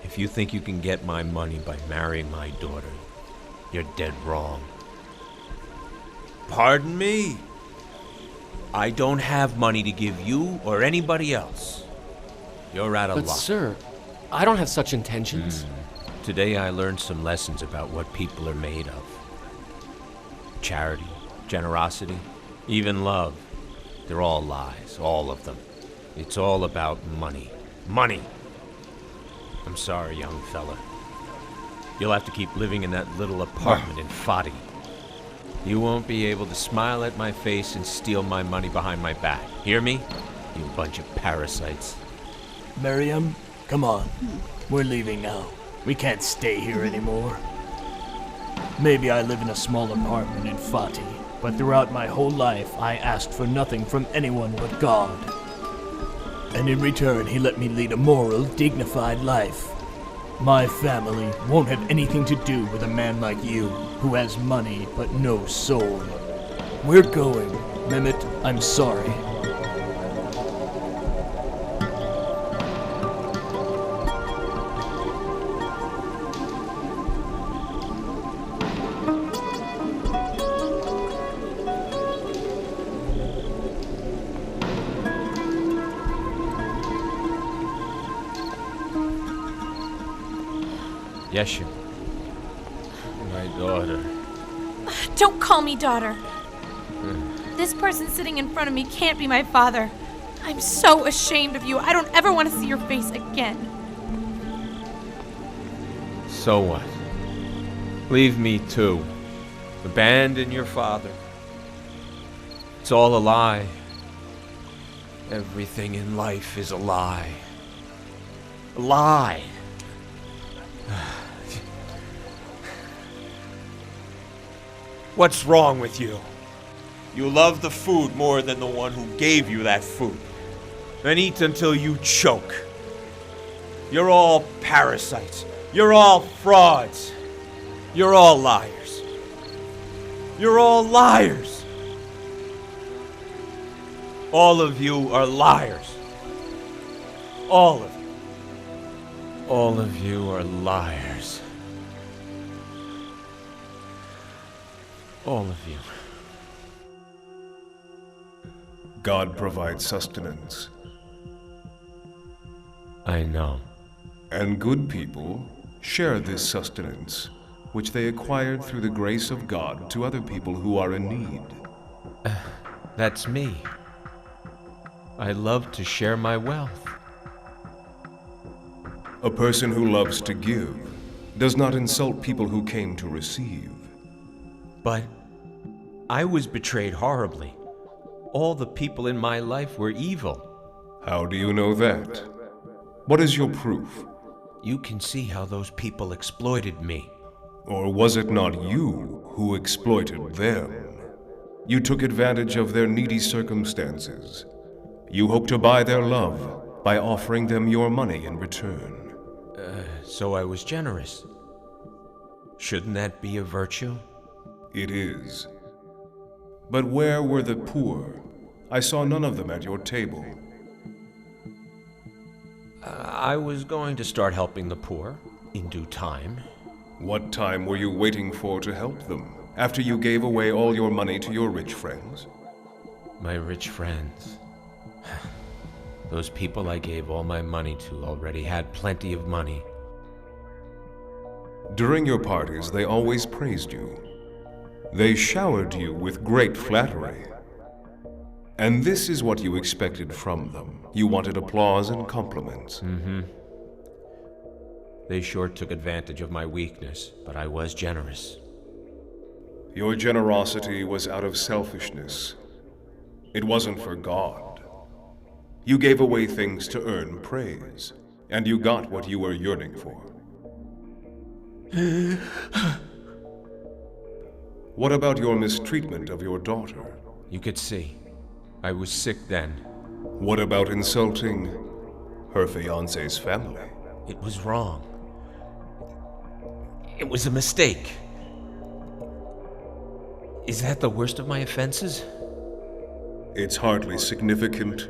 If you think you can get my money by marrying my daughter, you're dead wrong. Pardon me? I don't have money to give you or anybody else. You're out of luck. But sir, I don't have such intentions. Today I learned some lessons about what people are made of. Charity, generosity, even love. They're all lies, all of them. It's all about money. Money! I'm sorry, young fella. You'll have to keep living in that little apartment in Fati. You won't be able to smile at my face and steal my money behind my back. Hear me? You bunch of parasites. Miriam, come on. We're leaving now. We can't stay here anymore. Maybe I live in a small apartment in Fati, but throughout my whole life I asked for nothing from anyone but God. And in return, he let me lead a moral, dignified life. My family won't have anything to do with a man like you, who has money but no soul. We're going. Mehmet, I'm sorry. Yeshu. My daughter. Don't call me daughter. This person sitting in front of me can't be my father. I'm so ashamed of you. I don't ever want to see your face again. So what? Leave me too. Abandon your father. It's all a lie. Everything in life is a lie. A lie. What's wrong with you? You love the food more than the one who gave you that food, and eat until you choke. You're all parasites. You're all frauds. You're all liars. You're all liars. All of you are liars. All of you. All of you are liars. All of you. God provides sustenance. I know. And good people share this sustenance, which they acquired through the grace of God to other people who are in need. That's me. I love to share my wealth. A person who loves to give does not insult people who came to receive. But I was betrayed horribly. All the people in my life were evil. How do you know that? What is your proof? You can see how those people exploited me. Or was it not you who exploited them? You took advantage of their needy circumstances. You hoped to buy their love by offering them your money in return. So I was generous. Shouldn't that be a virtue? It is. But where were the poor? I saw none of them at your table. I was going to start helping the poor in due time. What time were you waiting for to help them? After you gave away all your money to your rich friends? My rich friends. Those people I gave all my money to already had plenty of money. During your parties, they always praised you. They showered you with great flattery. And this is what you expected from them. You wanted applause and compliments. Mm-hmm. They sure took advantage of my weakness, but I was generous. Your generosity was out of selfishness. It wasn't for God. You gave away things to earn praise, and you got what you were yearning for. What about your mistreatment of your daughter? You could see. I was sick then. What about insulting her fiancé's family? It was wrong. It was a mistake. Is that the worst of my offenses? It's hardly significant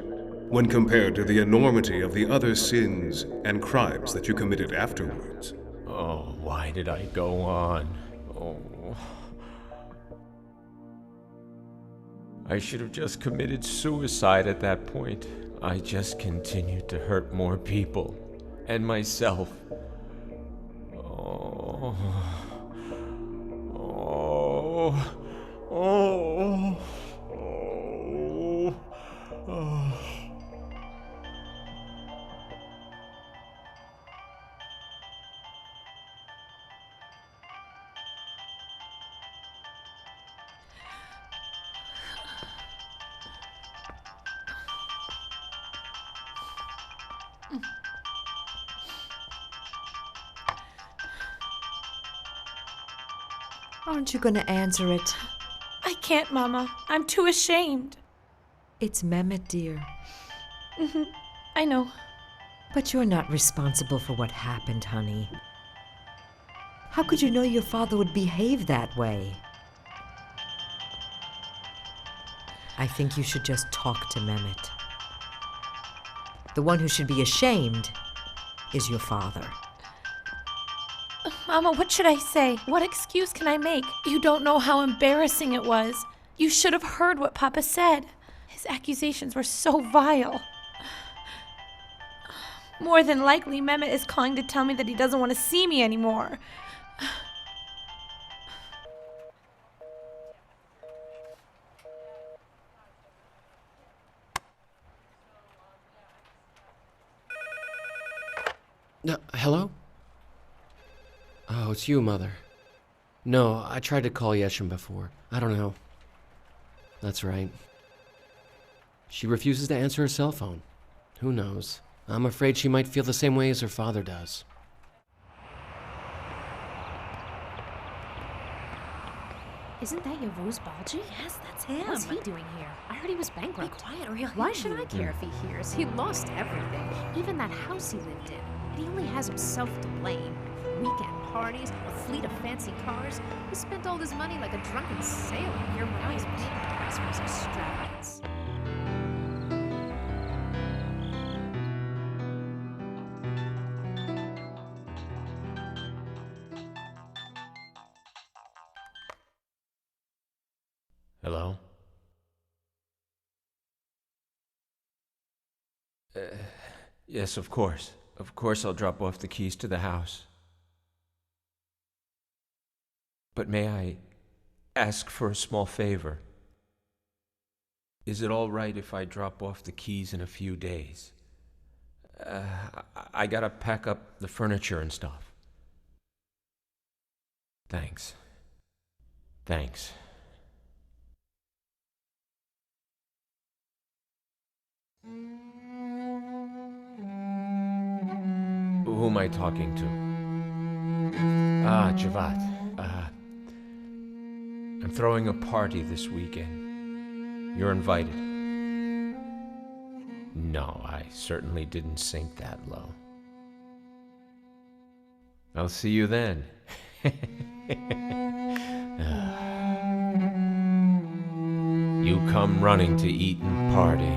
when compared to the enormity of the other sins and crimes that you committed afterwards. Oh, why did I go on? Oh. I should have just committed suicide at that point. I just continued to hurt more people and myself. Oh. Oh. Oh. Oh. Oh. Aren't you going to answer it? I can't, Mama. I'm too ashamed. It's Mehmet, dear. I know. But you're not responsible for what happened, honey. How could you know your father would behave that way? I think you should just talk to Mehmet. The one who should be ashamed is your father. Mama, what should I say? What excuse can I make? You don't know how embarrassing it was. You should have heard what Papa said. His accusations were so vile. More than likely, Mehmet is calling to tell me that he doesn't want to see me anymore. Hello? Oh, it's you, Mother. No, I tried to call Yeshim before. I don't know. That's right. She refuses to answer her cell phone. Who knows? I'm afraid she might feel the same way as her father does. Isn't that Yavuz Balji? Yes, that's him. What's he doing here? I heard he was bankrupt. Be quiet or he'll Why hit should you. I care if he hears? He lost everything, even that house he lived in. And he only has himself to blame. Weekend parties, a fleet of fancy cars. He spent all his money like a drunken sailor. Your money's paid the price for his extravagance. Hello? Yes, of course. Of course I'll drop off the keys to the house. But may I ask for a small favor? Is it all right if I drop off the keys in a few days? I gotta pack up the furniture and stuff. Thanks. Thanks. Who am I talking to? Ah, Javad. I'm throwing a party this weekend. You're invited. No, I certainly didn't sink that low. I'll see you then. You come running to eat and party.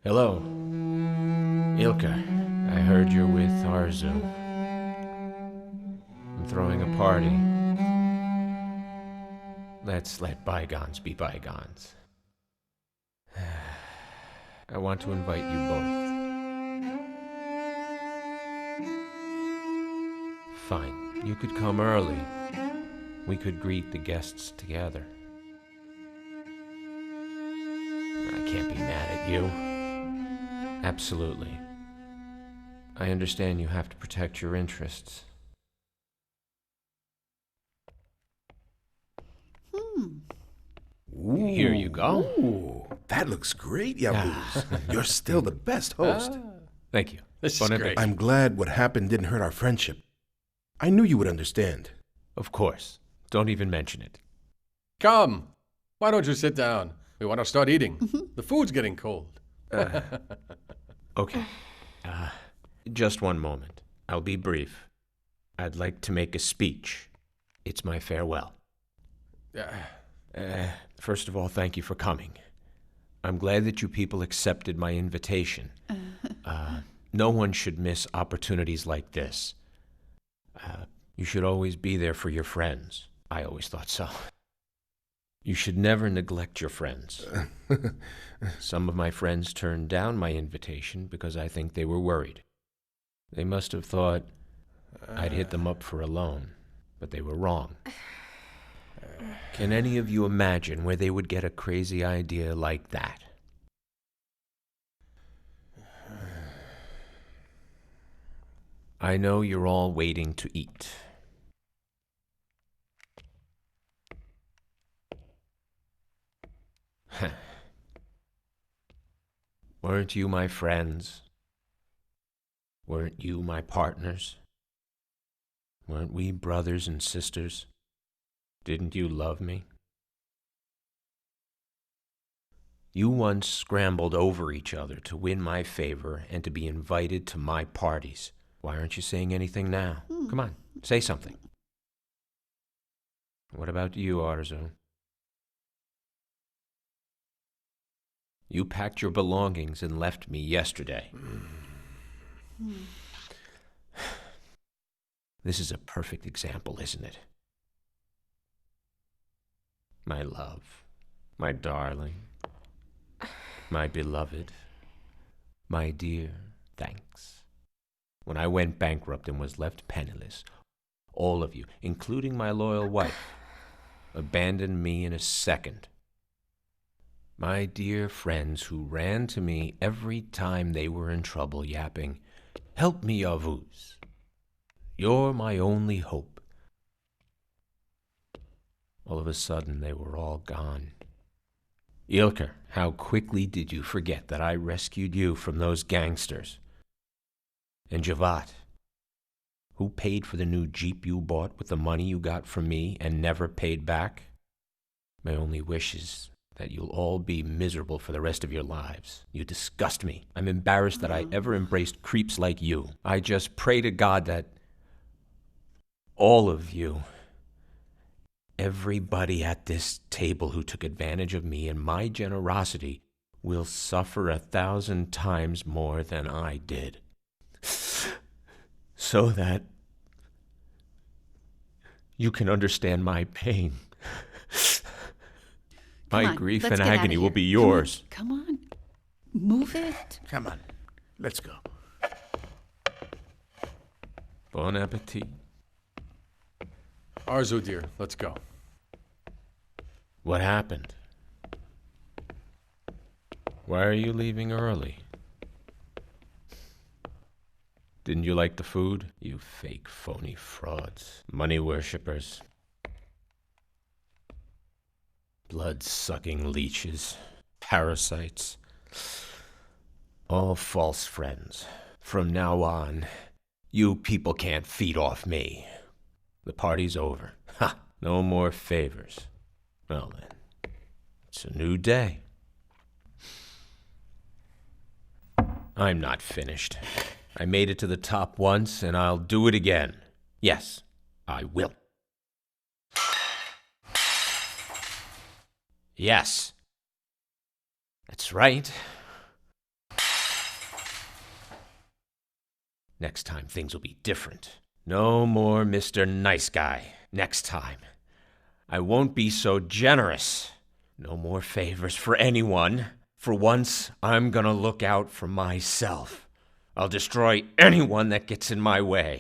Hello. Ilka, I heard you're with Arzu. I'm throwing a party. Let's let bygones be bygones. I want to invite you both. Fine, you could come early. We could greet the guests together. I can't be mad at you. Absolutely. I understand you have to protect your interests. Ooh, Here you go. Ooh, that looks great, Yavuz. You're still the best host. Thank you. This is great. I'm glad what happened didn't hurt our friendship. I knew you would understand. Of course. Don't even mention it. Come. Why don't you sit down? We want to start eating. The food's getting cold. Okay. Just one moment. I'll be brief. I'd like to make a speech. It's my farewell. First of all, thank you for coming. I'm glad that you people accepted my invitation. No one should miss opportunities like this. You should always be there for your friends. I always thought so. You should never neglect your friends. Some of my friends turned down my invitation because I think they were worried. They must have thought I'd hit them up for a loan, but they were wrong. Can any of you imagine where they would get a crazy idea like that? I know you're all waiting to eat. Weren't you my friends? Weren't you my partners? Weren't we brothers and sisters? Didn't you love me? You once scrambled over each other to win my favor and to be invited to my parties. Why aren't you saying anything now? Come on, say something. What about you, Arzu? You packed your belongings and left me yesterday. This is a perfect example, isn't it? My love, my darling, my beloved, my dear, thanks. When I went bankrupt and was left penniless, all of you, including my loyal wife, abandoned me in a second. My dear friends who ran to me every time they were in trouble, yapping, "Help me, Yavuz. You're my only hope." All of a sudden, they were all gone. Ilker, how quickly did you forget that I rescued you from those gangsters? And Javat, who paid for the new Jeep you bought with the money you got from me and never paid back? My only wish is that you'll all be miserable for the rest of your lives. You disgust me. I'm embarrassed that I ever embraced creeps like you. I just pray to God that all of you, everybody at this table who took advantage of me and my generosity, will suffer 1,000 times more than I did. So that you can understand my pain. My grief and agony will be yours. Come on. Move it. Come on. Let's go. Bon appetit. Arzu, dear, let's go. What happened? Why are you leaving early? Didn't you like the food? You fake, phony frauds. Money worshippers. Blood-sucking leeches. Parasites. All false friends. From now on, you people can't feed off me. The party's over. Ha! No more favors. Well then, it's a new day. I'm not finished. I made it to the top once, and I'll do it again. Yes, I will. Yes. That's right. Next time, things will be different. No more Mr. Nice Guy. Next time, I won't be so generous. No more favors for anyone. For once, I'm gonna look out for myself. I'll destroy anyone that gets in my way.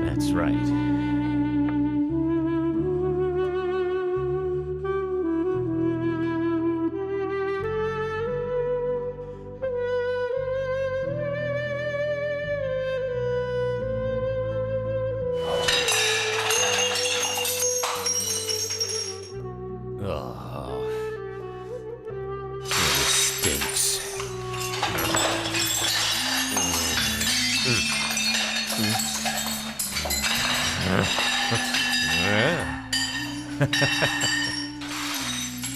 That's right.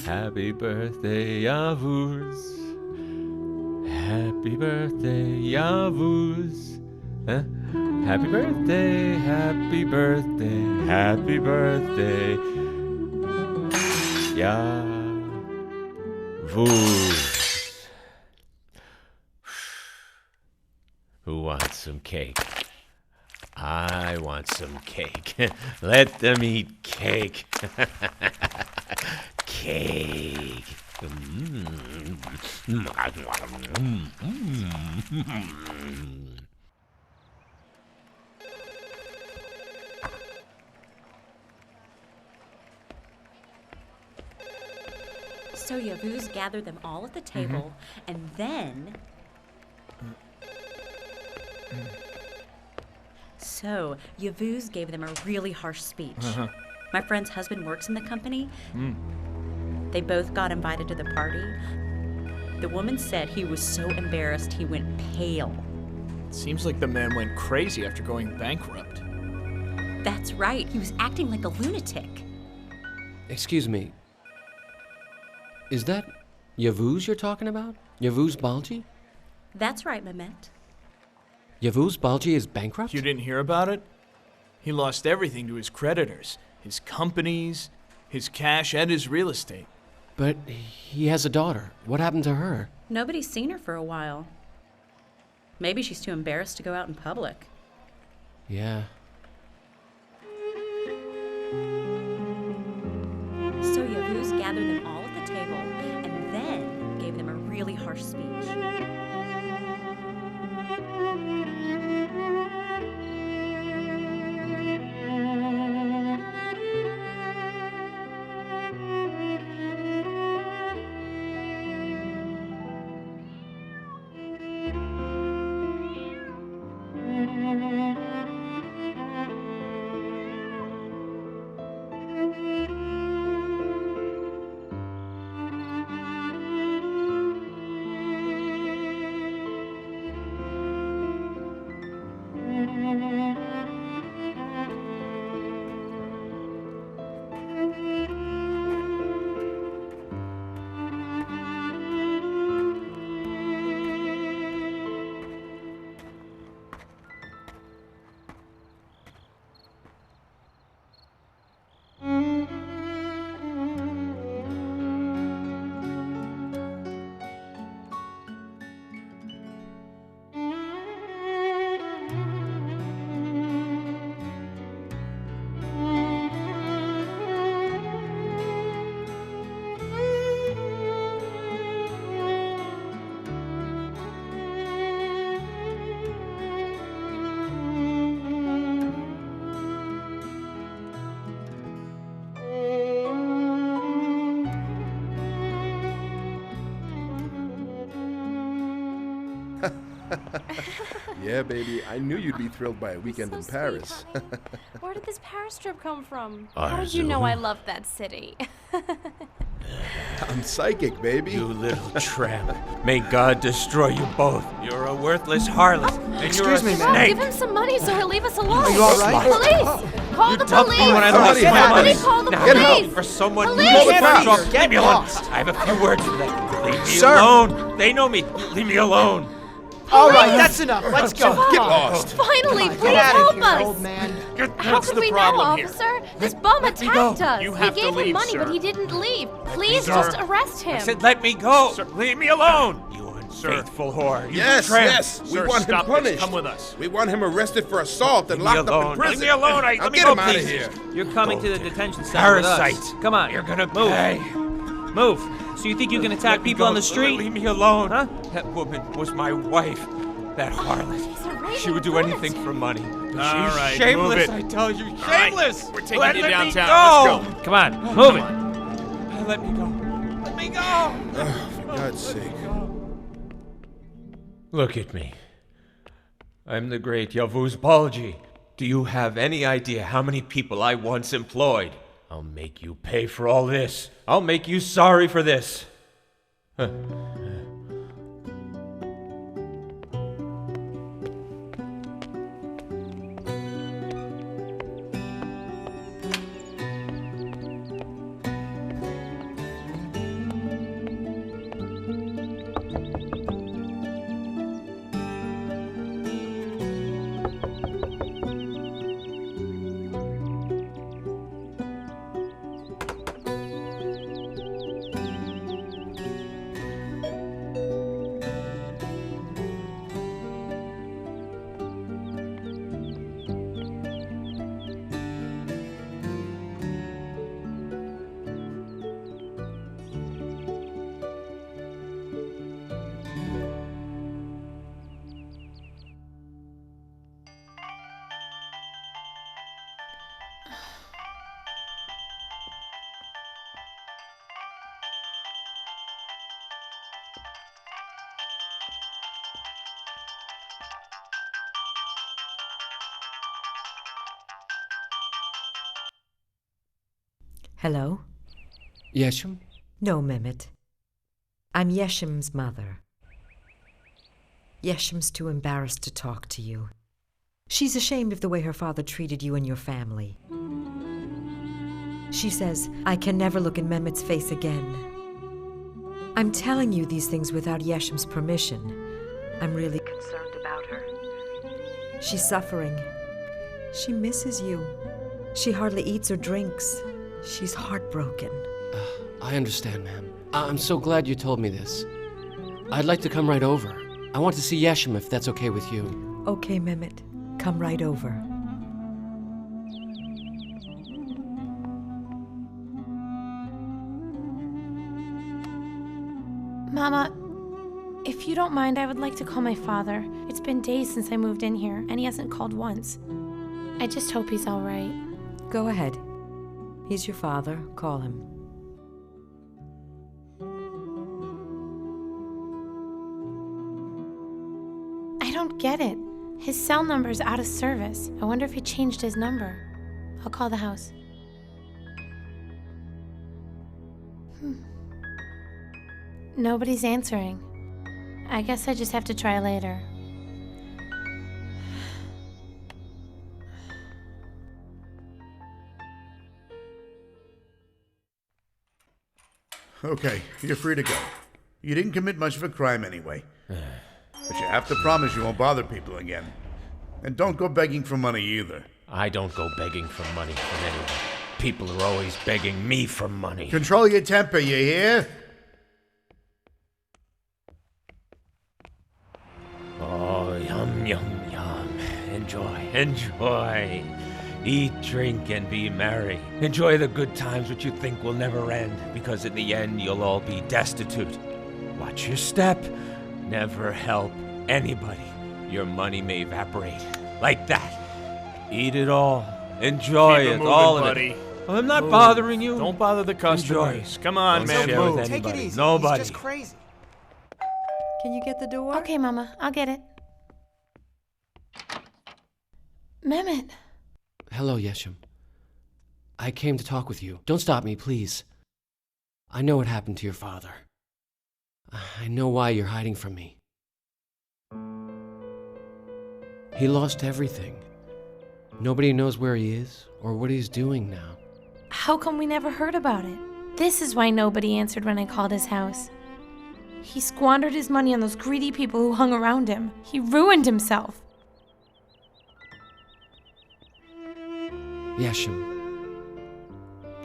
Happy birthday, Yavuz. Happy birthday, Yavuz. Huh? Happy birthday, happy birthday, happy birthday, Yavuz. Who wants some cake? I want some cake. Let them eat cake. Cake. So Yavuz gathered them all at the table, and then... So Yavuz gave them a really harsh speech. My friend's husband works in the company. They both got invited to the party. The woman said he was so embarrassed he went pale. Seems like the man went crazy after going bankrupt. That's right. He was acting like a lunatic. Excuse me. Is that Yavuz you're talking about? Yavuz Balji? That's right, Mehmet. Yavuz Balji is bankrupt? You didn't hear about it? He lost everything to his creditors. His companies, his cash, and his real estate. But he has a daughter. What happened to her? Nobody's seen her for a while. Maybe she's too embarrassed to go out in public. Yeah. So Yavuz gathered them all at the table and then gave them a really harsh speech. Yeah, baby, I knew you'd be thrilled by a weekend in Paris. Where did this Paris trip come from? Arzu. How did you know I loved that city? I'm psychic, baby. You little tramp. May God destroy you both. You're a worthless harlot. And you're a Excuse me, ma'am. snake. Give him some money so he'll leave us alone. Are you all right? Police! Call the Dumped police! me when I lost my Somebody money. call the Now Get police! help. for someone Police! who Get can't help. leave Get me alone. lost. I have a few words for them. Leave me Sir. alone. They know me. Leave me alone. All right, that's enough. Let's go. Get lost. Finally, Get please out of help here, us! old man. How What's could the we know, problem here? officer? This bum attacked us. You have we to gave him leave, money, sir. but he didn't leave. Please sir. just arrest him. I said let me go. Sir. Leave me alone. You unfaithful whore. You Yes, tramp. yes. We Sir, want him stop this. punished. Come with us. We want him arrested for assault and Leave me locked up in alone. prison. Leave me alone. Now Let me get go, him out of please. here. You're coming to the detention center with us. Parasite. Come on. You're gonna Move. pay. Move. So you think you can attack Let me people go. on the street? Leave me alone. Huh? That woman was my wife. That harlot. She would do anything for money. She's right, shameless, move it. I tell you. All right, Shameless. we're taking Let you me downtown. Go. Let's go. Come on. Move it. Let me go. Let me go. For God's sake. Look at me. I'm the great Yavuz Balji. Do you have any idea how many people I once employed? I'll make you pay for all this. I'll make you sorry for this. Hello? Yeshem? No, Mehmet. I'm Yeshim's mother. Yeshim's too embarrassed to talk to you. She's ashamed of the way her father treated you and your family. She says, I can never look in Mehmet's face again. I'm telling you these things without Yeshim's permission. I'm really concerned about her. She's suffering. She misses you. She hardly eats or drinks. She's heartbroken. I understand, ma'am. I'm so glad you told me this. I'd like to come right over. I want to see Yeshem if that's okay with you. Okay, Mehmet. Come right over. Mama, if you don't mind, I would like to call my father. It's been days since I moved in here, and he hasn't called once. I just hope he's all right. Go ahead. He's your father. Call him. I don't get it. His cell number's out of service. I wonder if he changed his number. I'll call the house. Nobody's answering. I guess I just have to try later. Okay, you're free to go. You didn't commit much of a crime anyway. But you have to promise you won't bother people again. And don't go begging for money either. I don't go begging for money from anyone. People are always begging me for money. Control your temper, you hear? Oh, yum, yum, yum. Enjoy, enjoy. Eat, drink, and be merry. Enjoy the good times which you think will never end, because in the end you'll all be destitute. Watch your step. Never help anybody. Your money may evaporate. Like that. Eat it all. Enjoy Keep it, moving, all of buddy. it. I'm not Move. bothering you. Don't bother the customers. Enjoy. Come on, Don't man. share Move. with Take it anybody. easy. Nobody. He's just crazy. Can you get the door? Okay, Mama, I'll get it. Mehmet. Hello, Yeshim. I came to talk with you. Don't stop me, please. I know what happened to your father. I know why you're hiding from me. He lost everything. Nobody knows where he is or what he's doing now. How come we never heard about it? This is why nobody answered when I called his house. He squandered his money on those greedy people who hung around him. He ruined himself. Yeshim,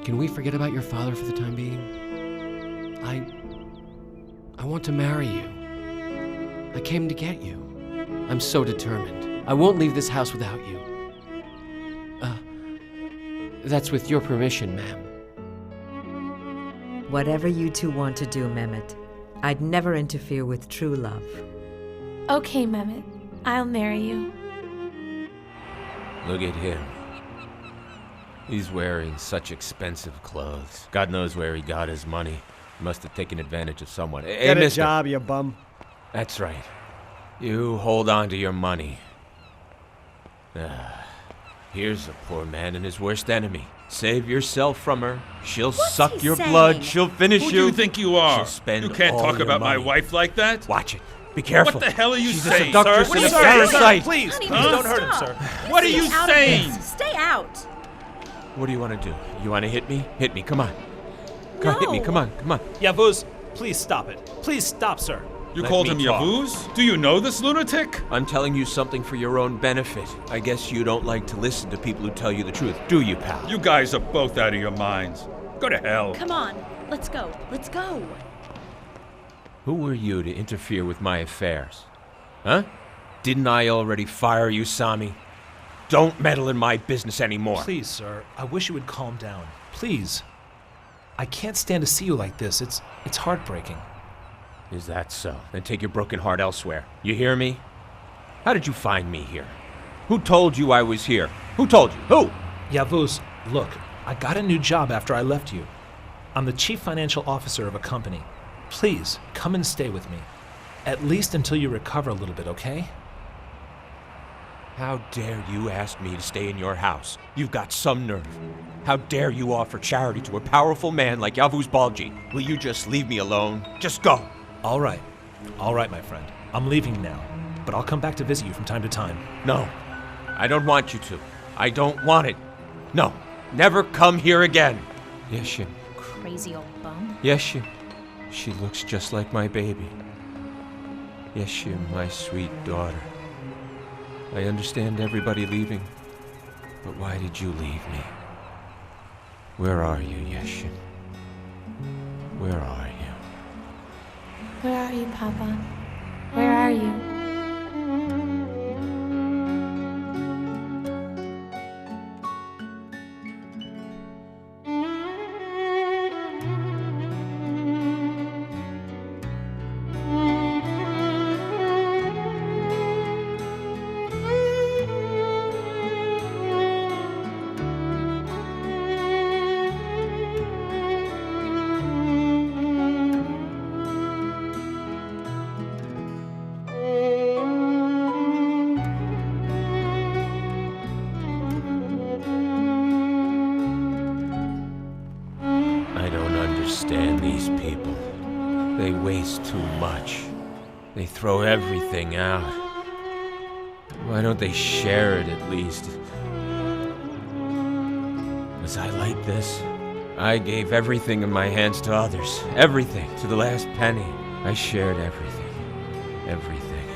can we forget about your father for the time being? I want to marry you. I came to get you. I'm so determined. I won't leave this house without you. That's with your permission, ma'am. Whatever you two want to do, Mehmet, I'd never interfere with true love. Okay, Mehmet. I'll marry you. Look at him. He's wearing such expensive clothes. God knows where he got his money. He must have taken advantage of someone. Hey, Get a mister. job, you bum. That's right. You hold on to your money. Here's a poor man and his worst enemy. Save yourself from her. She'll suck your blood. She'll finish you. Who do you think you are? She'll spend You can't all talk your about my money. wife like that. Watch it. Be careful. What the hell are you She's a saying, seductress sir? and a What are you saying? parasite. Please, Huh? please don't hurt him, sir. What are you saying? Stay out. What do you want to do? You want to hit me? Hit me. Come on. Come on, hit me. Come on. Come on. Yavuz, please stop it. Please stop, sir. You Let called me him talk. Yavuz? Do you know this lunatic? I'm telling you something for your own benefit. I guess you don't like to listen to people who tell you the truth, do you, pal? You guys are both out of your minds. Go to hell. Come on, let's go. Let's go. Who were you to interfere with my affairs? Huh? Didn't I already fire you, Sami? Don't meddle in my business anymore. Please, sir. I wish you would calm down. Please. I can't stand to see you like this. It's heartbreaking. Is that so? Then take your broken heart elsewhere. You hear me? How did you find me here? Who told you I was here? Who told you? Who? Yavuz, look, I got a new job after I left you. I'm the chief financial officer of a company. Please, come and stay with me. At least until you recover a little bit, okay? How dare you ask me to stay in your house? You've got some nerve. How dare you offer charity to a powerful man like Yavuz Balji? Will you just leave me alone? Just go. All right, my friend. I'm leaving now, but I'll come back to visit you from time to time. No, I don't want you to. I don't want it. No, never come here again. Yeshim. Crazy old bum. Yeshim. She looks just like my baby. Yeshim, my sweet daughter. I understand everybody leaving, but why did you leave me? Where are you, Yeshim? Where are you? Where are you, Papa? Where are you? These people, they waste too much. They throw everything out. Why don't they share it at least? Was I like this? I gave everything in my hands to others. Everything, to the last penny. I shared everything. Everything.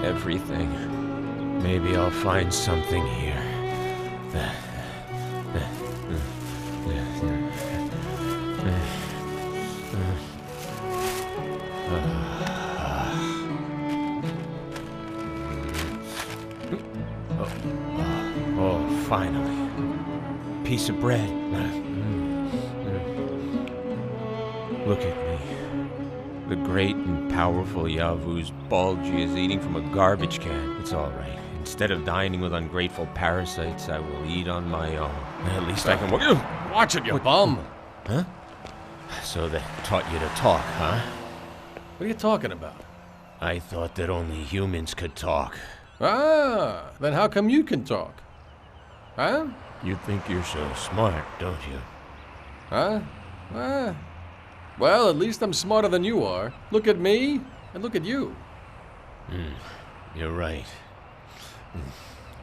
Everything. Maybe I'll find something here. Oh, finally. Piece of bread. Look at me. The great and powerful Yavuz Balji is eating from a garbage can. It's all right. Instead of dining with ungrateful parasites, I will eat on my own. At least I can watch it, you bum. Huh? So they taught you to talk, huh? What are you talking about? I thought that only humans could talk. Ah, then how come you can talk? Huh? You think you're so smart, don't you? Huh? Well, at least I'm smarter than you are. Look at me, and look at you. You're right.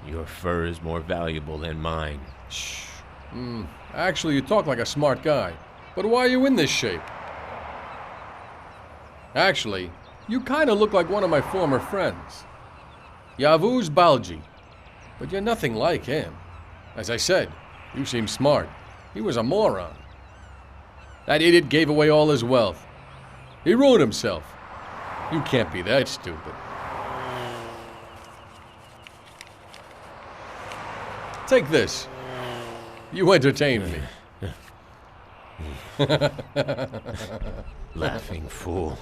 Your fur is more valuable than mine. Shh. Actually, you talk like a smart guy. But why are you in this shape? Actually, you kind of look like one of my former friends. Yavuz Balji. But you're nothing like him. As I said, you seem smart. He was a moron. That idiot gave away all his wealth. He ruined himself. You can't be that stupid. Take this. You entertain me. Laughing fool.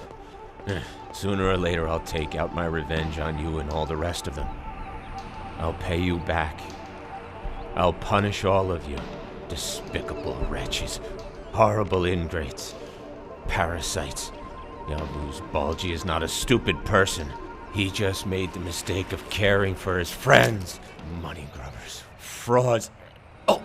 Sooner or later I'll take out my revenge on you and all the rest of them. I'll pay you back. I'll punish all of you. Despicable wretches. Horrible ingrates. Parasites. Yavuz Balji is not a stupid person. He just made the mistake of caring for his friends. Money grubbers. Frauds. Oh!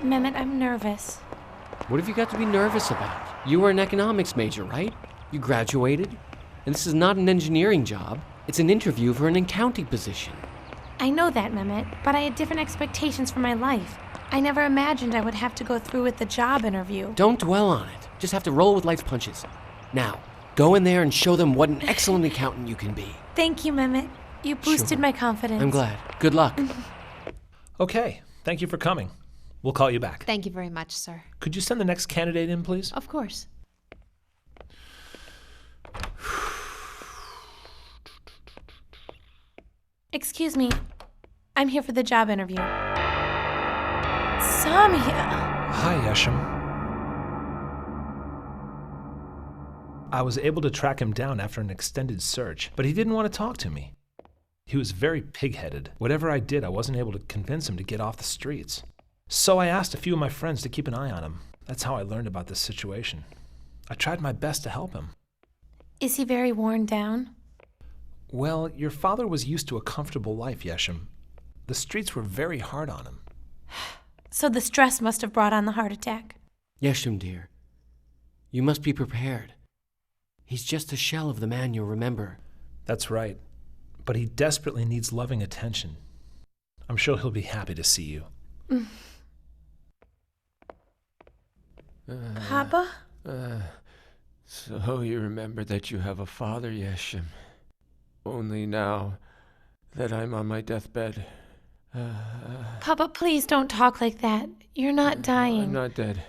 Mehmet, I'm nervous. What have you got to be nervous about? You were an economics major, right? You graduated? And this is not an engineering job. It's an interview for an accounting position. I know that, Mehmet, but I had different expectations for my life. I never imagined I would have to go through with the job interview. Don't dwell on it. Just have to roll with life's punches. Now, go in there and show them what an excellent accountant you can be. Thank you, Mehmet. You boosted my confidence. I'm glad. Good luck. Okay, thank you for coming. We'll call you back. Thank you very much, sir. Could you send the next candidate in, please? Of course. Excuse me. I'm here for the job interview. Samia! Hi, Yeshim. I was able to track him down after an extended search, but he didn't want to talk to me. He was very pig-headed. Whatever I did, I wasn't able to convince him to get off the streets. So I asked a few of my friends to keep an eye on him. That's how I learned about this situation. I tried my best to help him. Is he very worn down? Well, your father was used to a comfortable life, Yeshim. The streets were very hard on him. So the stress must have brought on the heart attack. Yeshim, dear, you must be prepared. He's just a shell of the man you'll remember. That's right. But he desperately needs loving attention. I'm sure he'll be happy to see you. Papa? So you remember that you have a father, Yeshim. Only now that I'm on my deathbed. Papa, please don't talk like that. You're not dying. I'm not dead,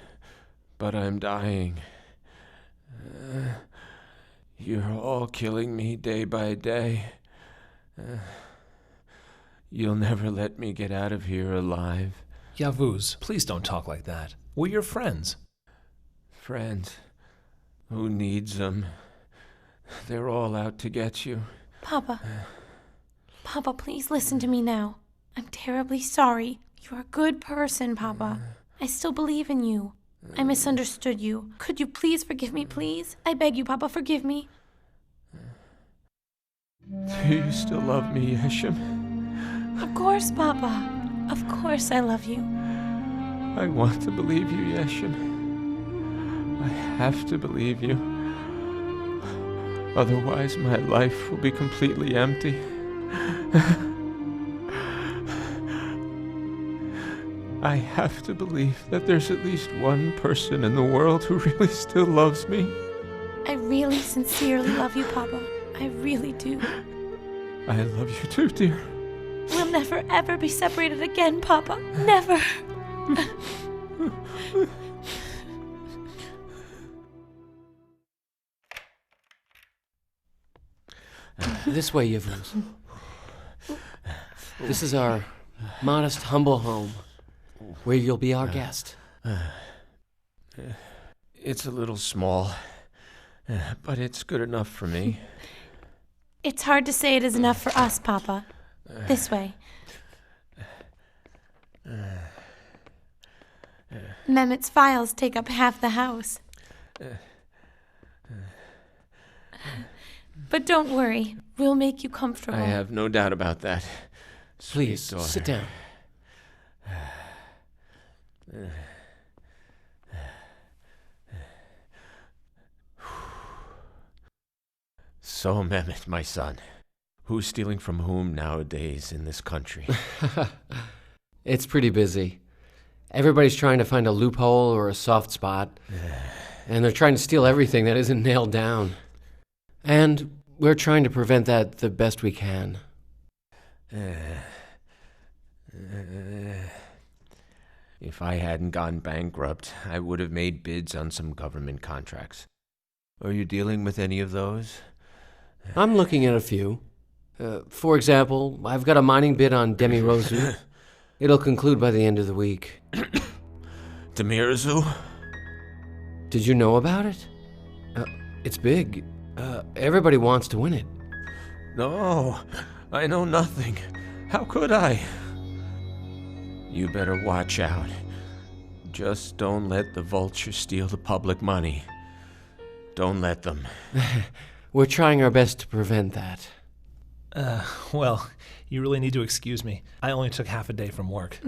but I'm dying. You're all killing me day by day. You'll never let me get out of here alive. Yavuz, please don't talk like that. We're your friends. Friends? Who needs them? They're all out to get you. Papa. Papa, please listen to me now. I'm terribly sorry. You're a good person, Papa. I still believe in you. I misunderstood you. Could you please forgive me, please? I beg you, Papa, forgive me. Do you still love me, Yeshim? Of course, Papa. Of course I love you. I want to believe you, Yeshim. I have to believe you. Otherwise, my life will be completely empty. I have to believe that there's at least one person in the world who really still loves me. I really sincerely love you, Papa. I really do. I love you too, dear. We'll never ever be separated again, Papa. Never. This way, Yavuz. This is our modest, humble home. where you'll be our guest. It's a little small, but it's good enough for me. It's hard to say it is enough for us, Papa. This way. Mehmet's files take up half the house. But don't worry, we'll make you comfortable. I have no doubt about that. Please, Sweet daughter. sit down. So, Mehmet, my son, who's stealing from whom nowadays in this country? It's pretty busy. Everybody's trying to find a loophole or a soft spot, and they're trying to steal everything that isn't nailed down. And we're trying to prevent that the best we can. If I hadn't gone bankrupt, I would have made bids on some government contracts. Are you dealing with any of those? I'm looking at a few. For example, I've got a mining bid on Demirozu. It'll conclude by the end of the week. Demirozu? Did you know about it? It's big. Everybody wants to win it. No, I know nothing. How could I? You better watch out. Just don't let the vultures steal the public money. Don't let them. We're trying our best to prevent that. Well, you really need to excuse me. I only took half a day from work.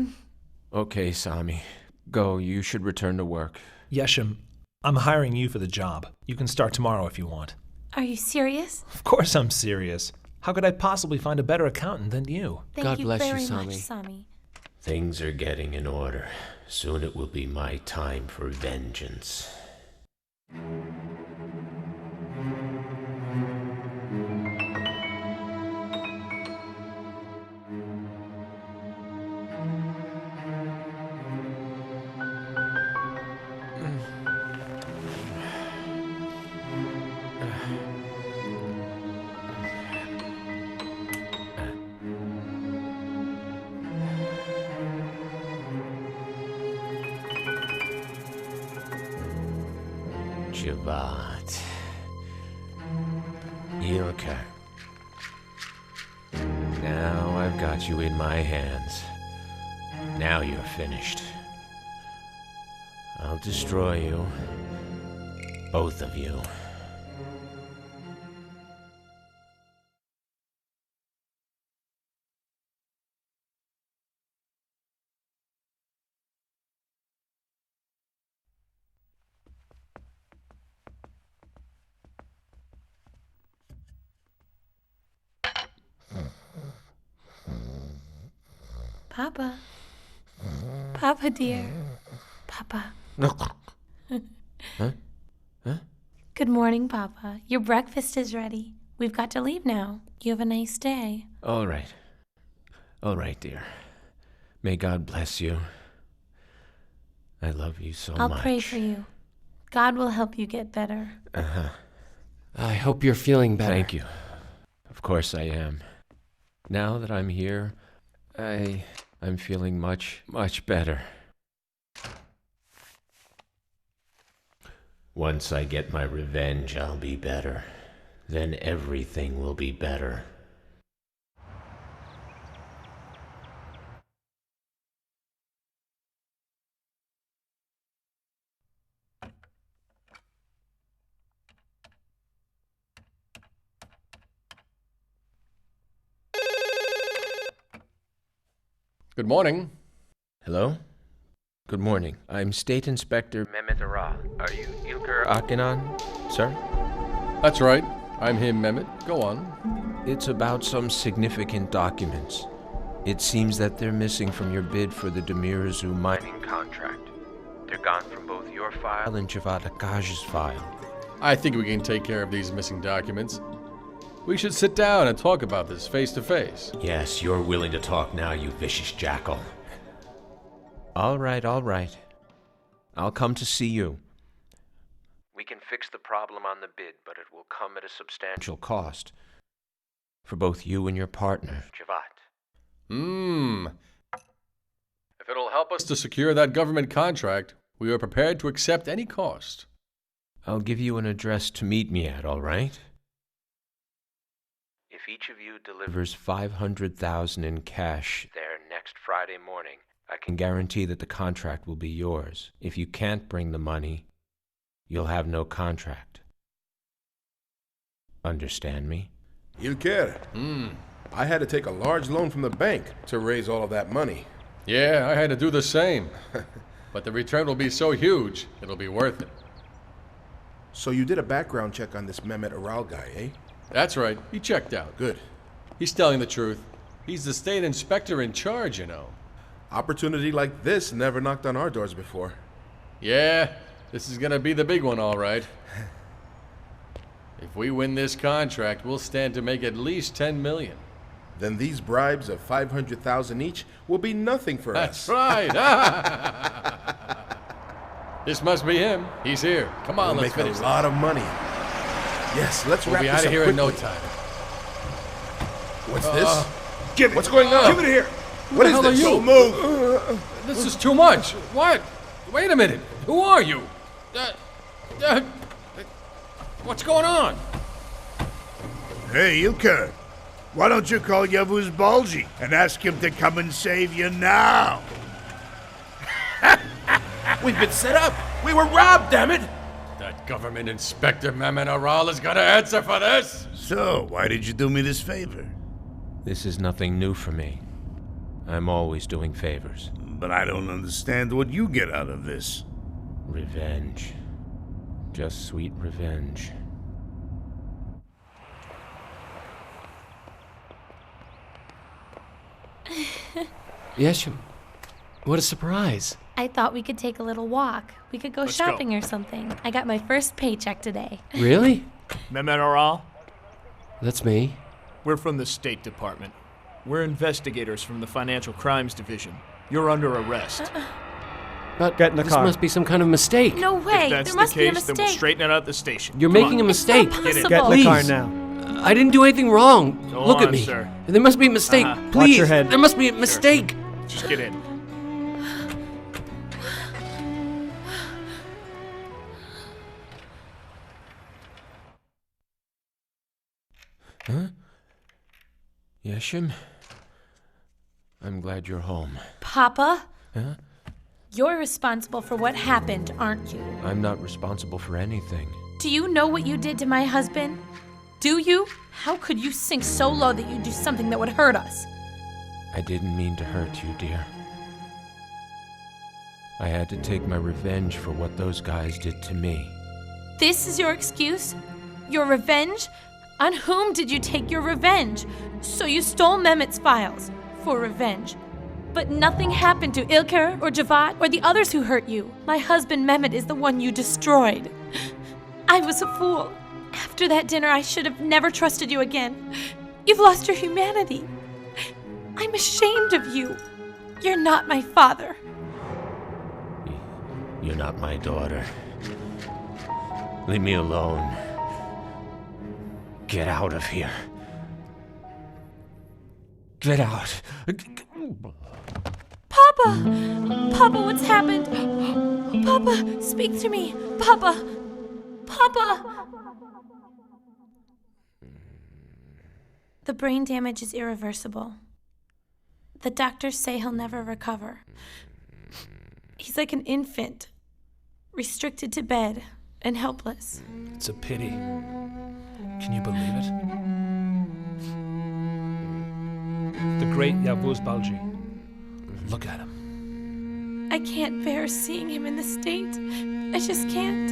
Okay, Sami. Go, you should return to work. Yeshim, I'm hiring you for the job. You can start tomorrow if you want. Are you serious? Of course I'm serious. How could I possibly find a better accountant than you? Thank you very much, Sami. Things are getting in order. Soon it will be my time for vengeance. Javat. Ilka. Now I've got you in my hands. Now you're finished. I'll destroy you. Both of you. Papa. Papa, dear. Papa. Huh? Good morning, Papa. Your breakfast is ready. We've got to leave now. You have a nice day. All right. All right, dear. May God bless you. I love you so much. I'll pray for you. God will help you get better. Uh-huh. I hope you're feeling better. Thank you. Of course I am. Now that I'm here, I'm feeling much, much better. Once I get my revenge, I'll be better. Then everything will be better. Good morning. Hello? Good morning. I'm State Inspector Mehmet Aral. Are you Ilker Akinan, sir? That's right. I'm him, Mehmet. Go on. It's about some significant documents. It seems that they're missing from your bid for the Demirozu mining contract. They're gone from both your file and Javad Akaj's file. I think we can take care of these missing documents. We should sit down and talk about this face to face. Yes, you're willing to talk now, you vicious jackal. All right, all right. I'll come to see you. We can fix the problem on the bid, but it will come at a substantial cost. For both you and your partner, Javad. If it'll help help us to secure that government contract, we are prepared to accept any cost. I'll give you an address to meet me at, all right? If each of you delivers $500,000 in cash there next Friday morning, I can guarantee that the contract will be yours. If you can't bring the money, you'll have no contract. Understand me? Ilker. I had to take a large loan from the bank to raise all of that money. Yeah, I had to do the same. But the return will be so huge, it'll be worth it. So you did a background check on this Mehmet Aral guy, eh? That's right. He checked out. Good. He's telling the truth. He's the state inspector in charge, you know. Opportunity like this never knocked on our doors before. Yeah, this is gonna be the big one, all right. If we win this contract, we'll stand to make at least $10 million. Then these bribes of $500,000 each will be nothing for us. That's right. This must be him. He's here. Come on, We'll let's make finish a lot of money. Yes, let's We'll wrap be this out of up here in no quickly. time. What's this? Give it. What's going on? Give it here. What is Who the this? hell are you? Move. This is too much. What? Wait a minute. Who are you? What's going on? Hey, Ilker. Why don't you call Yavuz Balji and ask him to come and save you now? We've been set up. We were robbed, damn it. That government inspector Mehmet Aral is gonna answer for this. So, why did you do me this favor? This is nothing new for me. I'm always doing favors. But I don't understand what you get out of this. Revenge. Just sweet revenge. Yeshim, what a surprise. I thought we could take a little walk. We could go Let's shopping go. or something. I got my first paycheck today. Really? Mehmet Aral, That's me. we're from the State Department. We're investigators from the Financial Crimes Division. You're under arrest. But Get in the this car. must be some kind of mistake. No way! If that's There must the be a case, then mistake. we'll straighten it out at the station. You're Come making on. a mistake. It's not Get in. Get in the Please. car now. I didn't do anything wrong. Go Look at on, me. sir. There must be a mistake. Uh-huh. Please. Watch your head. There must be a mistake. Just get in. Huh? Yeshim? I'm glad you're home. Papa? Huh? You're responsible for what happened, aren't you? I'm not responsible for anything. Do you know what you did to my husband? Do you? How could you sink so low that you'd do something that would hurt us? I didn't mean to hurt you, dear. I had to take my revenge for what those guys did to me. This is your excuse? Your revenge? On whom did you take your revenge? So you stole Mehmet's files for revenge. But nothing happened to Ilker or Javad or the others who hurt you. My husband Mehmet is the one you destroyed. I was a fool. After that dinner, I should have never trusted you again. You've lost your humanity. I'm ashamed of you. You're not my father. You're not my daughter. Leave me alone. Get out of here. Get out. Papa! Papa, what's happened? Papa, speak to me. Papa! Papa! The brain damage is irreversible. The doctors say he'll never recover. He's like an infant, restricted to bed and helpless. It's a pity. Can you believe it? The great Yavuz Balji. Look at him. I can't bear seeing him in this state. I just can't.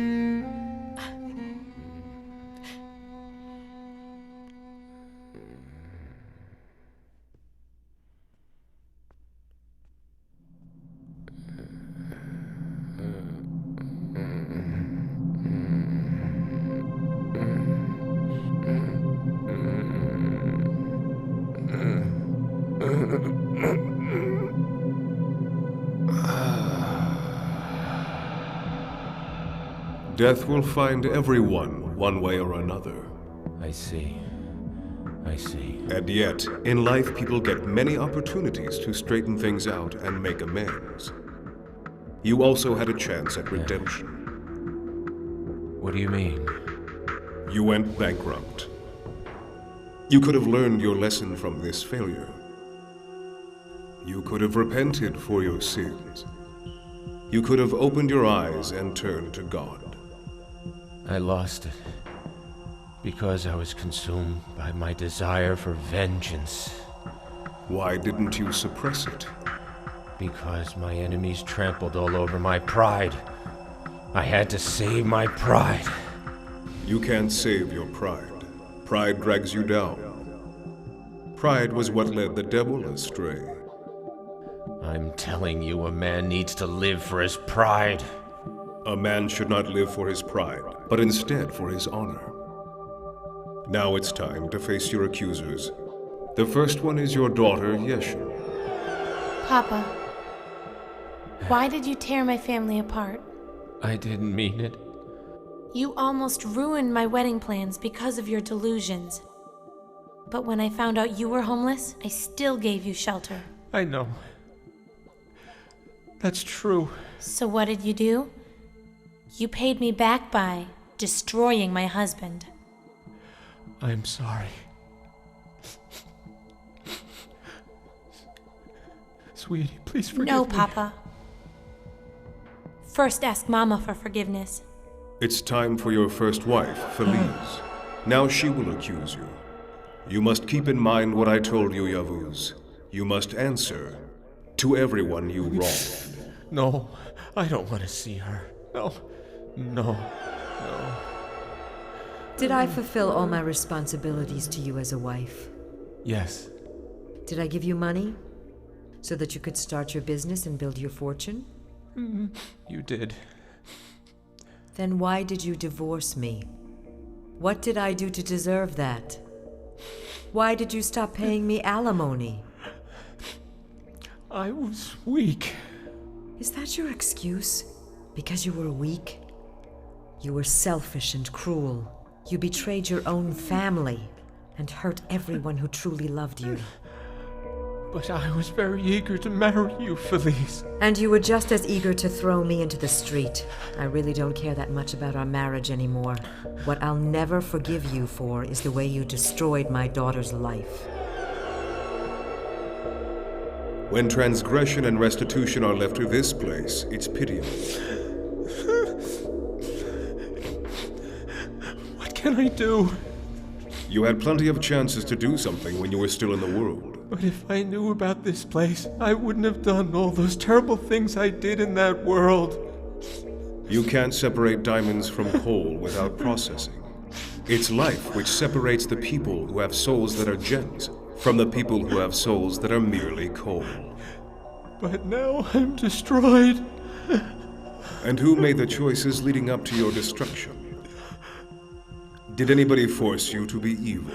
Death will find everyone one way or another. I see. I see. And yet, in life, people get many opportunities to straighten things out and make amends. you also had a chance at redemption. What do you mean? You went bankrupt. You could have learned your lesson from this failure. You could have repented for your sins. You could have opened your eyes and turned to God. I lost it because I was consumed by my desire for vengeance. Why didn't you suppress it? Because my enemies trampled all over my pride. I had to save my pride. You can't save your pride. Pride drags you down. Pride was what led the devil astray. I'm telling you, a man needs to live for his pride. A man should not live for his pride, but instead for his honor. Now it's time to face your accusers. The first one is your daughter, Yeshin. Papa, why did you tear my family apart? I didn't mean it. You almost ruined my wedding plans because of your delusions. But when I found out you were homeless, I still gave you shelter. I know. That's true. So what did you do? You paid me back by destroying my husband. I'm sorry. Sweetie, please forgive me. No, Papa. First ask Mama for forgiveness. It's time for your first wife, Feliz. Now she will accuse you. You must keep in mind what I told you, Yavuz. You must answer to everyone you wronged. No, I don't want to see her. No, no, no. Did I fulfill all my responsibilities to you as a wife? Yes. Did I give you money so that you could start your business and build your fortune? You did. Then why did you divorce me? What did I do to deserve that? Why did you stop paying me alimony? I was weak. Is that your excuse? Because you were weak? You were selfish and cruel. You betrayed your own family and hurt everyone who truly loved you. But I was very eager to marry you, Feliz. And you were just as eager to throw me into the street. I really don't care that much about our marriage anymore. What I'll never forgive you for is the way you destroyed my daughter's life. When transgression and restitution are left to this place, it's pitiable. What can I do? You had plenty of chances to do something when you were still in the world. But if I knew about this place, I wouldn't have done all those terrible things I did in that world. You can't separate diamonds from coal without processing. It's life which separates the people who have souls that are gems from the people who have souls that are merely coal. But now I'm destroyed. And who made the choices leading up to your destruction? Did anybody force you to be evil?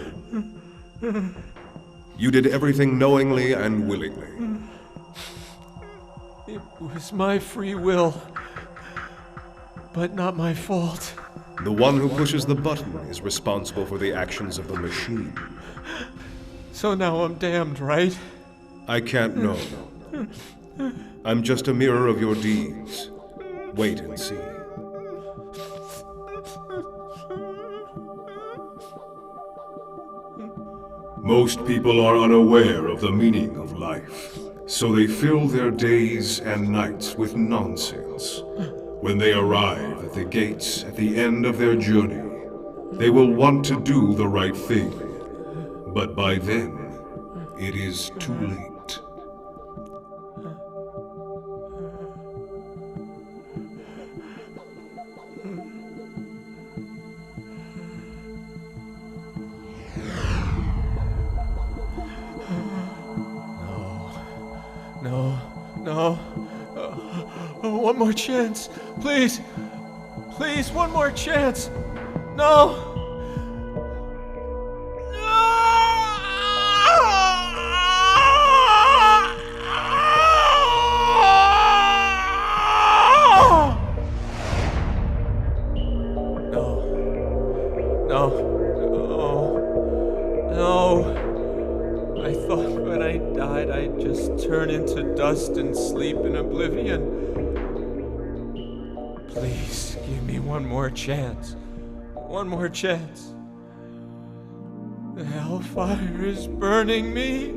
You did everything knowingly and willingly. It was my free will, but not my fault. The one who pushes the button is responsible for the actions of the machine. So now I'm damned, right? I can't know. I'm just a mirror of your deeds. Wait and see. Most people are unaware of the meaning of life, so they fill their days and nights with nonsense. When they arrive at the gates at the end of their journey, they will want to do the right thing, but by then, it is too late. No. One more chance. Please. Please, one more chance. No. I thought when I died I'd just turn into dust and sleep in oblivion. Please give me one more chance. One more chance. The hellfire is burning me.